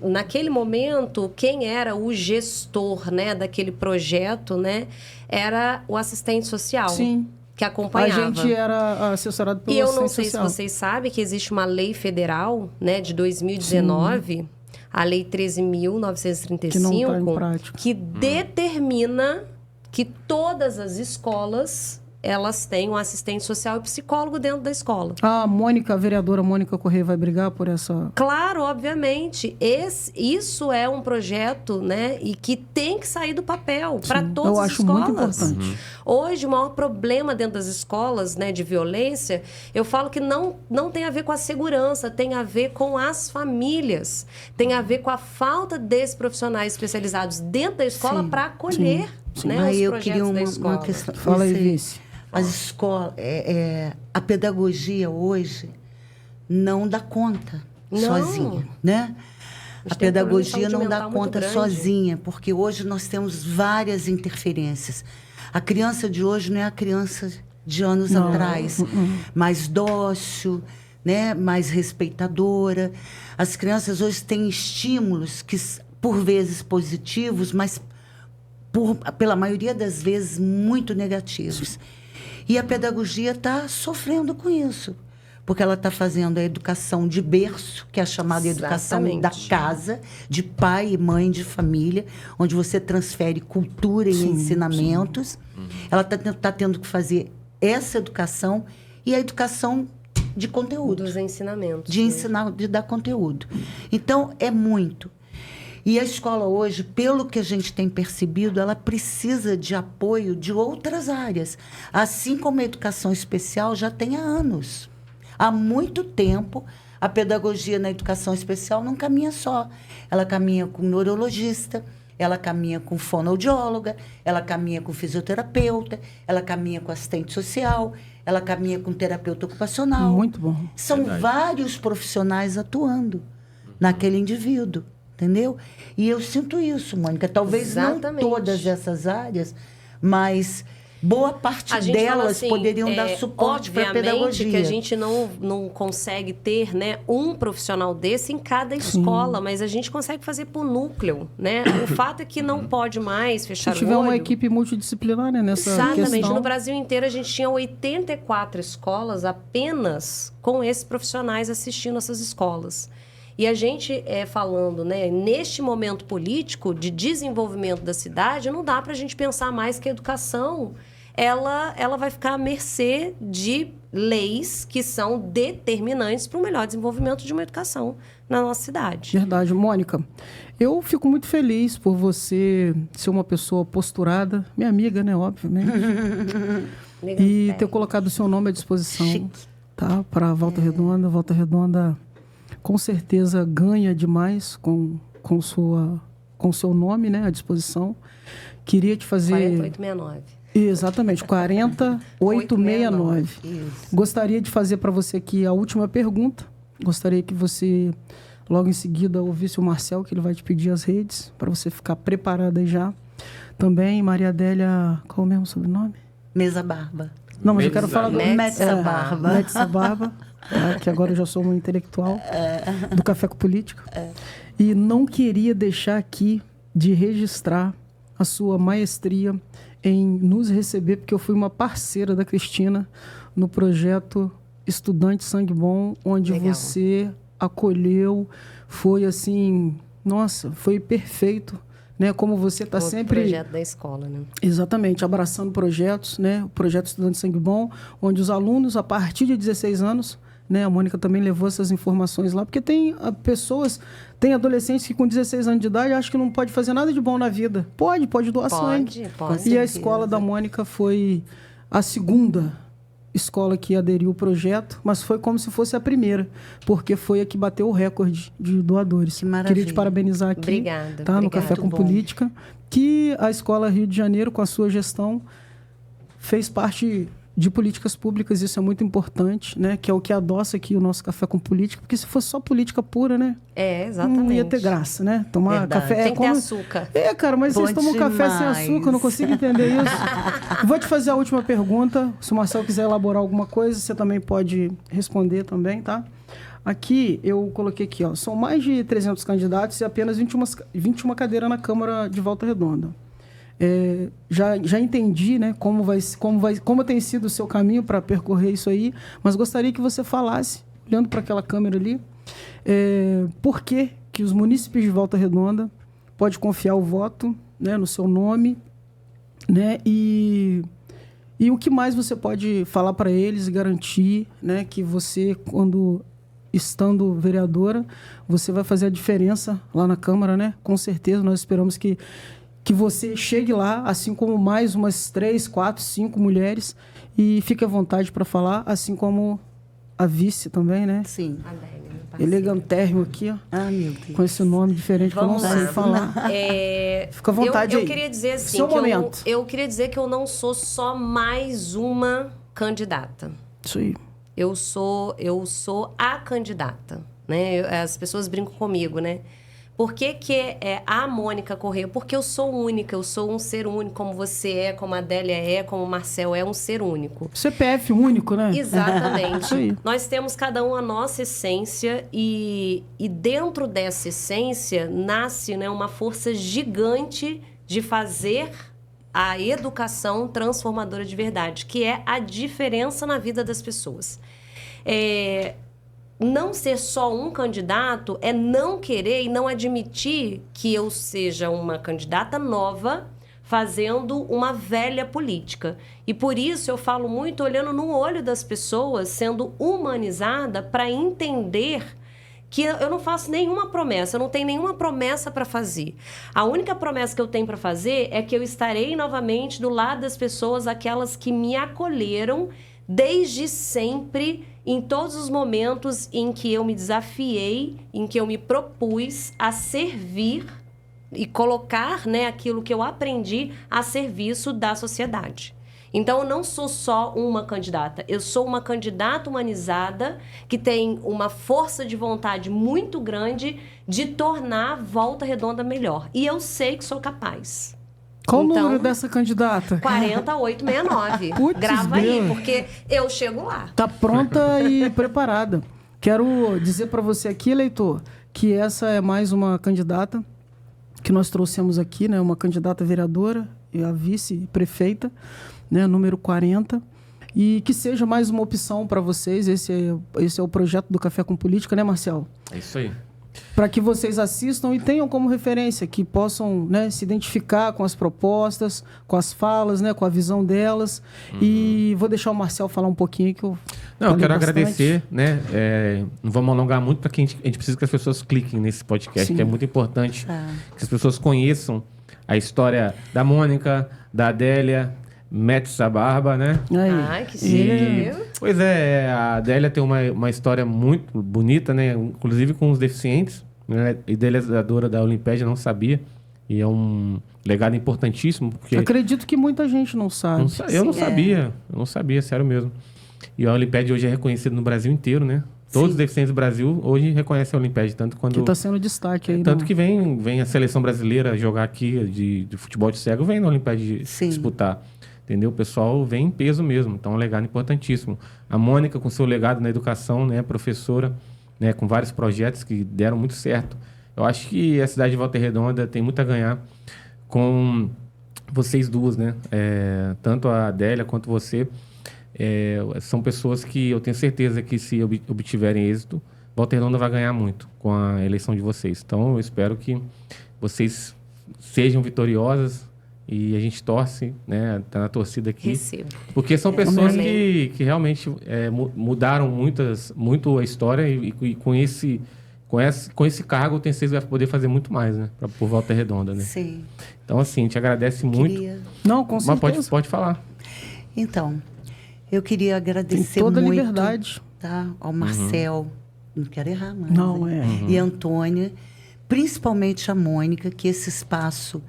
naquele momento, quem era o gestor, né, daquele projeto, né, era o assistente social. Sim. Que acompanhava. A gente era assessorado pelo assistente social. E eu não sei se vocês sabem que existe uma lei federal, né, de 2019, Sim. a Lei 13.935, que não tá em prática. Que determina que todas as escolas... elas têm um assistente social e psicólogo dentro da escola. A vereadora Mônica Correia vai brigar por essa... Claro, obviamente. Isso é um projeto, né, e que tem que sair do papel para todas as escolas. Eu acho muito importante. Hoje, o maior problema dentro das escolas, né, de violência, eu falo que não tem a ver com a segurança, tem a ver com as famílias. Tem a ver com a falta desses profissionais especializados dentro da escola para acolher, né, os eu projetos queria da escola. uma questão. Fala aí, Vice. As escolas, a pedagogia hoje não dá conta sozinha, né? A pedagogia não dá conta sozinha, porque hoje nós temos várias interferências. A criança de hoje não é a criança de anos atrás, mais dócil, né? Mais respeitadora. As crianças hoje têm estímulos que, por vezes, positivos, mas, pela maioria das vezes, muito negativos. E a pedagogia está sofrendo com isso, porque ela está fazendo a educação de berço, que é a chamada educação da Exatamente. casa, de pai e mãe de família, onde você transfere cultura e ensinamentos. Ela está tendo que fazer essa educação e a educação de conteúdo. Dos ensinamentos. De né? ensinar, de dar conteúdo. Então, é muito. E a escola hoje, pelo que a gente tem percebido, ela precisa de apoio de outras áreas. Assim como a educação especial já tem há anos. Há muito tempo, a pedagogia na educação especial não caminha só. Ela caminha com neurologista, ela caminha com fonoaudióloga, ela caminha com fisioterapeuta, ela caminha com assistente social, ela caminha com terapeuta ocupacional. Muito bom. São vários profissionais atuando naquele indivíduo, entendeu? E eu sinto isso, Mônica. Talvez Exatamente. não todas essas áreas, mas boa parte A gente fala delas assim, poderiam dar suporte para a obviamente pedagogia. que a gente não consegue ter, né, um profissional desse em cada escola, mas a gente consegue fazer por núcleo, né? O fato é que não pode mais fechar Se tiver o olho. uma equipe multidisciplinar, né, nessa Exatamente. questão. No Brasil inteiro, a gente tinha 84 escolas apenas com esses profissionais assistindo essas escolas. E a gente falando, né, neste momento político de desenvolvimento da cidade, não dá para a gente pensar mais que a educação ela vai ficar à mercê de leis que são determinantes para o melhor desenvolvimento de uma educação na nossa cidade. Verdade. Mônica, eu fico muito feliz por você ser uma pessoa posturada, minha amiga, né, obviamente, e ter colocado o seu nome à disposição, Chique. tá, para Volta Redonda. Volta Redonda, com certeza, ganha demais com o seu nome, né, à disposição. Queria te fazer... 4869. Exatamente, 40869. Isso. Gostaria de fazer para você aqui a última pergunta. Gostaria que você, logo em seguida, ouvisse o Marcel, que ele vai te pedir as redes, para você ficar preparada aí já. Também, Maria Adélia, qual é o mesmo sobrenome? Mesa Barba. Não, mas eu quero falar do... Metsa Barba. Metsa Barba, tá, que agora eu já sou uma intelectual do Café com Política. E não queria deixar aqui de registrar a sua maestria em nos receber, porque eu fui uma parceira da Cristina no projeto Estudante Sangue Bom, onde Legal. você acolheu, foi assim, nossa, foi perfeito, né? Como você está Outro sempre... projeto da escola, né? Exatamente, abraçando projetos, né? O projeto Estudante Sangue Bom, onde os alunos, a partir de 16 anos, né? A Mônica também levou essas informações lá, porque tem pessoas, tem adolescentes que com 16 anos de idade acham que não pode fazer nada de bom na vida. Pode doar sangue. Pode. E a escola da Mônica foi a segunda escola que aderiu ao projeto, mas foi como se fosse a primeira, porque foi a que bateu o recorde de doadores. Que maravilha. Queria te parabenizar aqui, Obrigada, tá? No obrigada. Café com Muito bom. Política, que a Escola Rio de Janeiro, com a sua gestão, fez parte de políticas públicas, isso é muito importante, né? Que é o que adoça aqui o nosso Café com Política, porque se fosse só política pura, né? Exatamente. Não ia ter graça, né? Tomar Verdade. café... Tem que ter açúcar. Cara, mas Bom vocês tomam café sem demais. açúcar, eu não consigo entender isso. Vou te fazer a última pergunta. Se o Marcel quiser elaborar alguma coisa, você também pode responder também, tá? Aqui, eu coloquei aqui, ó. São mais de 300 candidatos e apenas 21 cadeiras na Câmara de Volta Redonda. Já entendi, né, como tem sido o seu caminho para percorrer isso aí, mas gostaria que você falasse, olhando para aquela câmera ali, por que os munícipes de Volta Redonda podem confiar o voto, né, no seu nome, né, e o que mais você pode falar para eles e garantir, né, que você, quando estando vereadora, você vai fazer a diferença lá na Câmara, né? Com certeza, nós esperamos que você chegue lá, assim como mais umas 3, 4, 5 mulheres, e fique à vontade para falar, assim como a vice também, né? Sim. Elegantérrimo aqui, ó, Ah, meu Deus. com esse nome diferente que eu não Vamos sei lá. falar. Fica à vontade eu aí. queria dizer assim, Seu que momento. eu queria dizer que eu não sou só mais uma candidata. Isso aí. Eu sou a candidata, né? As pessoas brincam comigo, né? Por que é a Mônica Correia? Porque eu sou única, eu sou um ser único, como você é, como a Adélia é, como o Marcel é, um ser único. CPF único, né? Isso Exatamente. aí. Nós temos cada um a nossa essência e dentro dessa essência nasce, né, uma força gigante de fazer a educação transformadora de verdade, que é a diferença na vida das pessoas. não ser só um candidato é não querer e não admitir que eu seja uma candidata nova fazendo uma velha política. E por isso eu falo muito olhando no olho das pessoas, sendo humanizada para entender que eu não faço nenhuma promessa, eu não tenho nenhuma promessa para fazer. A única promessa que eu tenho para fazer é que eu estarei novamente do lado das pessoas, aquelas que me acolheram desde sempre, em todos os momentos em que eu me desafiei, em que eu me propus a servir e colocar, né, aquilo que eu aprendi a serviço da sociedade. Então, eu não sou só uma candidata, eu sou uma candidata humanizada que tem uma força de vontade muito grande de tornar Volta Redonda melhor. E eu sei que sou capaz. Qual o número dessa candidata? 40869. Putz, Grava aí, Deus. porque eu chego lá. Tá pronta e preparada. Quero dizer para você aqui, eleitor, que essa é mais uma candidata que nós trouxemos aqui, né? Uma candidata vereadora e a vice-prefeita, né? Número 40. E que seja mais uma opção para vocês. Esse é o projeto do Café com Política, né, Marcelo? É isso aí. Para que vocês assistam e tenham como referência, que possam, né, se identificar com as propostas, com as falas, né, com a visão delas. E vou deixar o Marcelo falar um pouquinho que eu Não, eu falei quero bastante. agradecer, né? Não vamos alongar muito, porque a gente precisa que as pessoas cliquem nesse podcast, Sim. que é muito importante que as pessoas conheçam a história da Mônica, da Adélia, mete essa barba, né? Aí. Ai, que chique, viu? Pois é, a Adélia tem uma história muito bonita, né? Inclusive com os deficientes, né? Idealizadora da Olimpíada, não sabia. E é um legado importantíssimo, porque... Acredito que muita gente não sabe. eu não sabia, sério mesmo. E a Olimpíada hoje é reconhecida no Brasil inteiro, né? Todos os deficientes do Brasil hoje reconhecem a Olimpíada, tanto quando... Que está sendo destaque aí. Tanto no... que vem a seleção brasileira jogar aqui de futebol de cego, vem na Olimpíada disputar. Entendeu? O pessoal vem em peso mesmo. Então, é um legado importantíssimo. A Mônica, com seu legado na educação, né? Professora, né? Com vários projetos que deram muito certo. Eu acho que a cidade de Volta Redonda tem muito a ganhar com vocês duas, né? Tanto a Adélia quanto você. São pessoas que eu tenho certeza que, se obtiverem êxito, Volta Redonda vai ganhar muito com a eleição de vocês. Então, eu espero que vocês sejam vitoriosas e a gente torce, né? Tá na torcida aqui. Recebo. Porque são pessoas Amém. que realmente mudaram muito a história e com esse cargo, eu tenho certeza que vai poder fazer muito mais, né? Por Volta Redonda, né? Sim. Então, assim, a gente agradece muito. Não, com certeza. Mas pode falar. Então, eu queria agradecer Tem toda a muito, liberdade. tá, ao Marcel, não quero errar mais, Não, né? E a Antônia, principalmente a Mônica, que esse espaço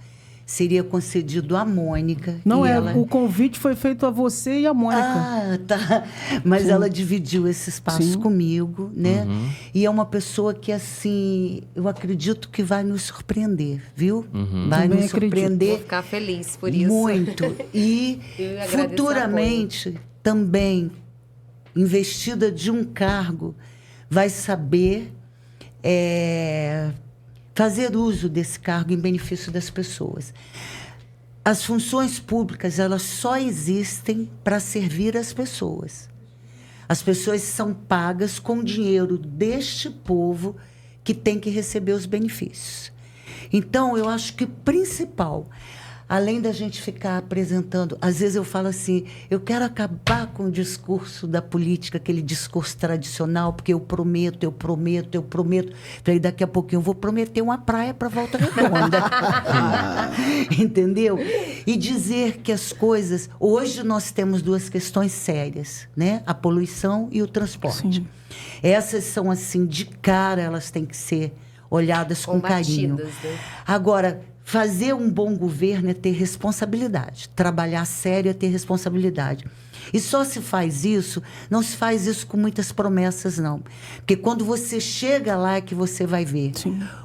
seria concedido à Mônica. Não, e ela... o convite foi feito a você e a Mônica. Ah, tá. Mas ela dividiu esse espaço comigo, né? E é uma pessoa que, assim, eu acredito que vai nos surpreender, viu? Vai Também nos acredito. surpreender Vou ficar feliz por isso. muito. E Eu agradeço o futuramente, também, investida de um cargo, vai saber fazer uso desse cargo em benefício das pessoas. As funções públicas, elas só existem para servir as pessoas. As pessoas são pagas com dinheiro deste povo que tem que receber os benefícios. Então, eu acho que o principal, além da gente ficar apresentando, às vezes eu falo assim, eu quero acabar com o discurso da política, aquele discurso tradicional, porque eu prometo. Falei, daqui a pouquinho eu vou prometer uma praia para Volta Redonda. Entendeu? E dizer que as coisas... Hoje nós temos duas questões sérias, né? A poluição e o transporte. Sim. Essas são, assim, de cara, elas têm que ser olhadas com carinho. Combatidas, né? Agora, fazer um bom governo é ter responsabilidade. Trabalhar sério é ter responsabilidade. E só se faz isso, não se faz isso com muitas promessas, não. Porque quando você chega lá é que você vai ver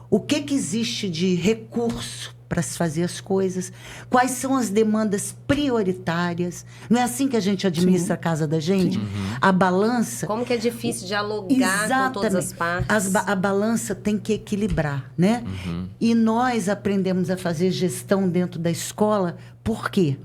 o que existe de recurso para se fazer as coisas, quais são as demandas prioritárias. Não é assim que a gente administra a casa da gente? A balança... Como que é difícil dialogar com todas as partes. A balança tem que equilibrar, né? E nós aprendemos a fazer gestão dentro da escola, por quê?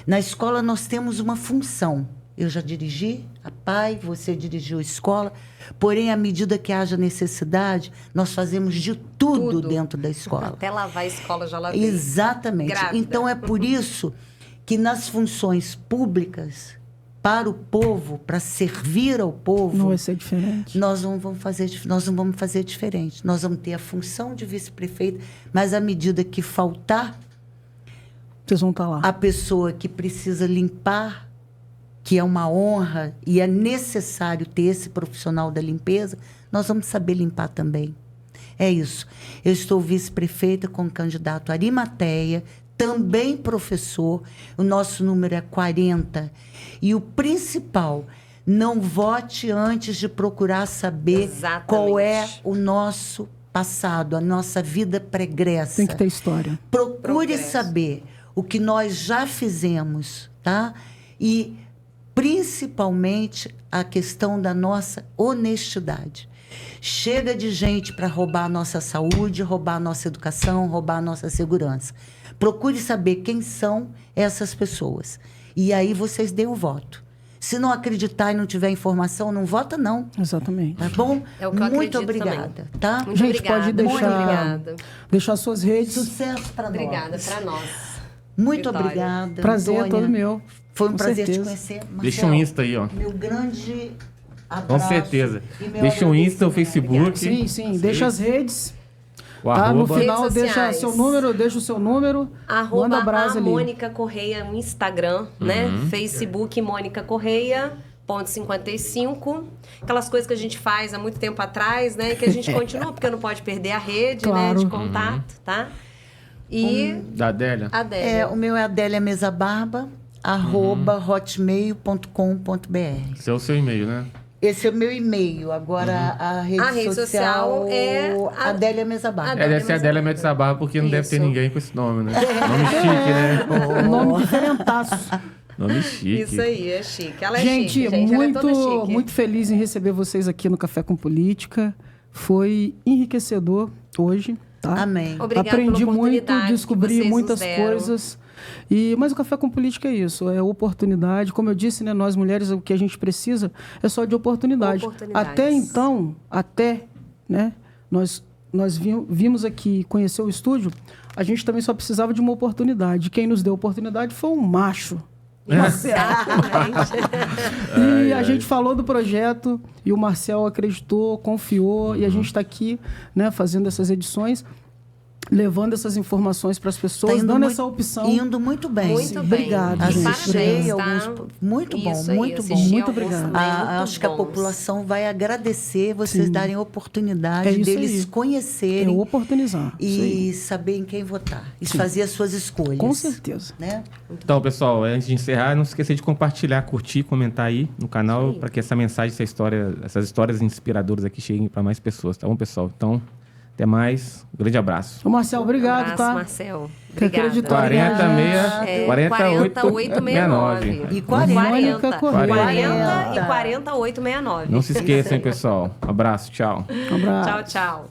Na escola nós temos uma função, eu já dirigi a PAI, você dirigiu a escola, porém, à medida que haja necessidade, nós fazemos de tudo dentro da escola. Até lavar a escola já lavei. Exatamente. Grávida. Então, é por isso que nas funções públicas, para o povo, para servir ao povo, Não vai ser diferente. nós não vamos fazer diferente. Nós vamos ter a função de vice-prefeita, mas à medida que faltar Vocês vão estar lá. a pessoa que precisa limpar, que é uma honra e é necessário ter esse profissional da limpeza, nós vamos saber limpar também. É isso. Eu estou vice-prefeita com o candidato Arimateia, também professor. O nosso número é 40. E o principal, não vote antes de procurar saber Exatamente. qual é o nosso passado, a nossa vida pregressa. Tem que ter história. Procure Progresso. saber o que nós já fizemos, tá? E, principalmente, a questão da nossa honestidade. Chega de gente para roubar a nossa saúde, roubar a nossa educação, roubar a nossa segurança. Procure saber quem são essas pessoas. E aí vocês deem o voto. Se não acreditar e não tiver informação, não vota não. Exatamente. Tá bom? É o que eu Muito acredito obrigada, tá? Muito Gente, obrigada. pode Muito deixar- obrigada. Deixar suas redes. Sucesso para nós. Obrigada para nós. Muito Vitória. obrigada. Prazer é Antônia. todo meu. Foi um Com prazer certeza. te conhecer. Marcelo, Deixa um Insta aí, ó. Meu grande abraço. Com certeza. e meu Deixa um Insta, o agradecimento. Facebook. Sim, sim. Deixa as redes. O Tá? No arroba. final, Redes deixa sociais. seu número, deixa o seu número. Manda abraço @ ali. Mônica Correia no Instagram, né? Facebook Mônica Correia, .55. Aquelas coisas que a gente faz há muito tempo atrás, né? E que a gente continua, porque não pode perder a rede, Claro. né? De contato, tá? E Da Adélia. a Adélia. O meu é Adélia Mesa Barba, @hotmail.com.br. Esse é o seu e-mail, né? Esse é o meu e-mail. Agora, a rede social é a- Adélia Mesa Barba. Adélia Deve ser Mesa Adélia Médici Barra, porque não deve ter Isso. ninguém com esse nome, né? Nome chique, né? Nome diferentaço. Nome chique. Isso aí, é chique. Ela é Gente, chique, gente. Ela é toda muito, chique. muito feliz em receber vocês aqui no Café com Política. Foi enriquecedor hoje. Tá? Amém. Obrigada Aprendi pela muito, oportunidade que descobri vocês nos muitas deram. coisas. Mas o Café com Política é isso, é oportunidade. Como eu disse, né, nós mulheres, o que a gente precisa é só de oportunidade. Oportunidades. Até então, né, nós vimos aqui conhecer o estúdio, a gente também só precisava de uma oportunidade. Quem nos deu a oportunidade foi um macho. Exatamente. E a gente falou do projeto e o Marcel acreditou, confiou e a gente está aqui, né, fazendo essas edições, levando essas informações para as pessoas, dando muito, essa opção. Indo muito bem. Muito bem. Obrigada, E gente. parabéns, tá? Alguns- muito bom, Isso aí, muito assisti bom. Muito alguns obrigada. também, muito Acho que a bons. população vai agradecer vocês Sim. darem a oportunidade É isso deles aí. se É conhecerem oportunizar. Isso aí. e saber em quem votar. E fazer as suas escolhas. Com certeza. Né? Então, pessoal, antes de encerrar, não se esqueça de compartilhar, curtir, comentar aí no canal, para que essa mensagem, essa história, essas histórias inspiradoras aqui cheguem para mais pessoas, tá bom, pessoal? Então, até mais. Um grande abraço. Ô, Marcel, obrigado, Abraço, tá? Marcel. Que Obrigada. acreditou. 48 4869. E 40. 40 Correia. e 4869. Não se esqueçam, hein, pessoal. Abraço, tchau. Um abraço. Tchau, tchau.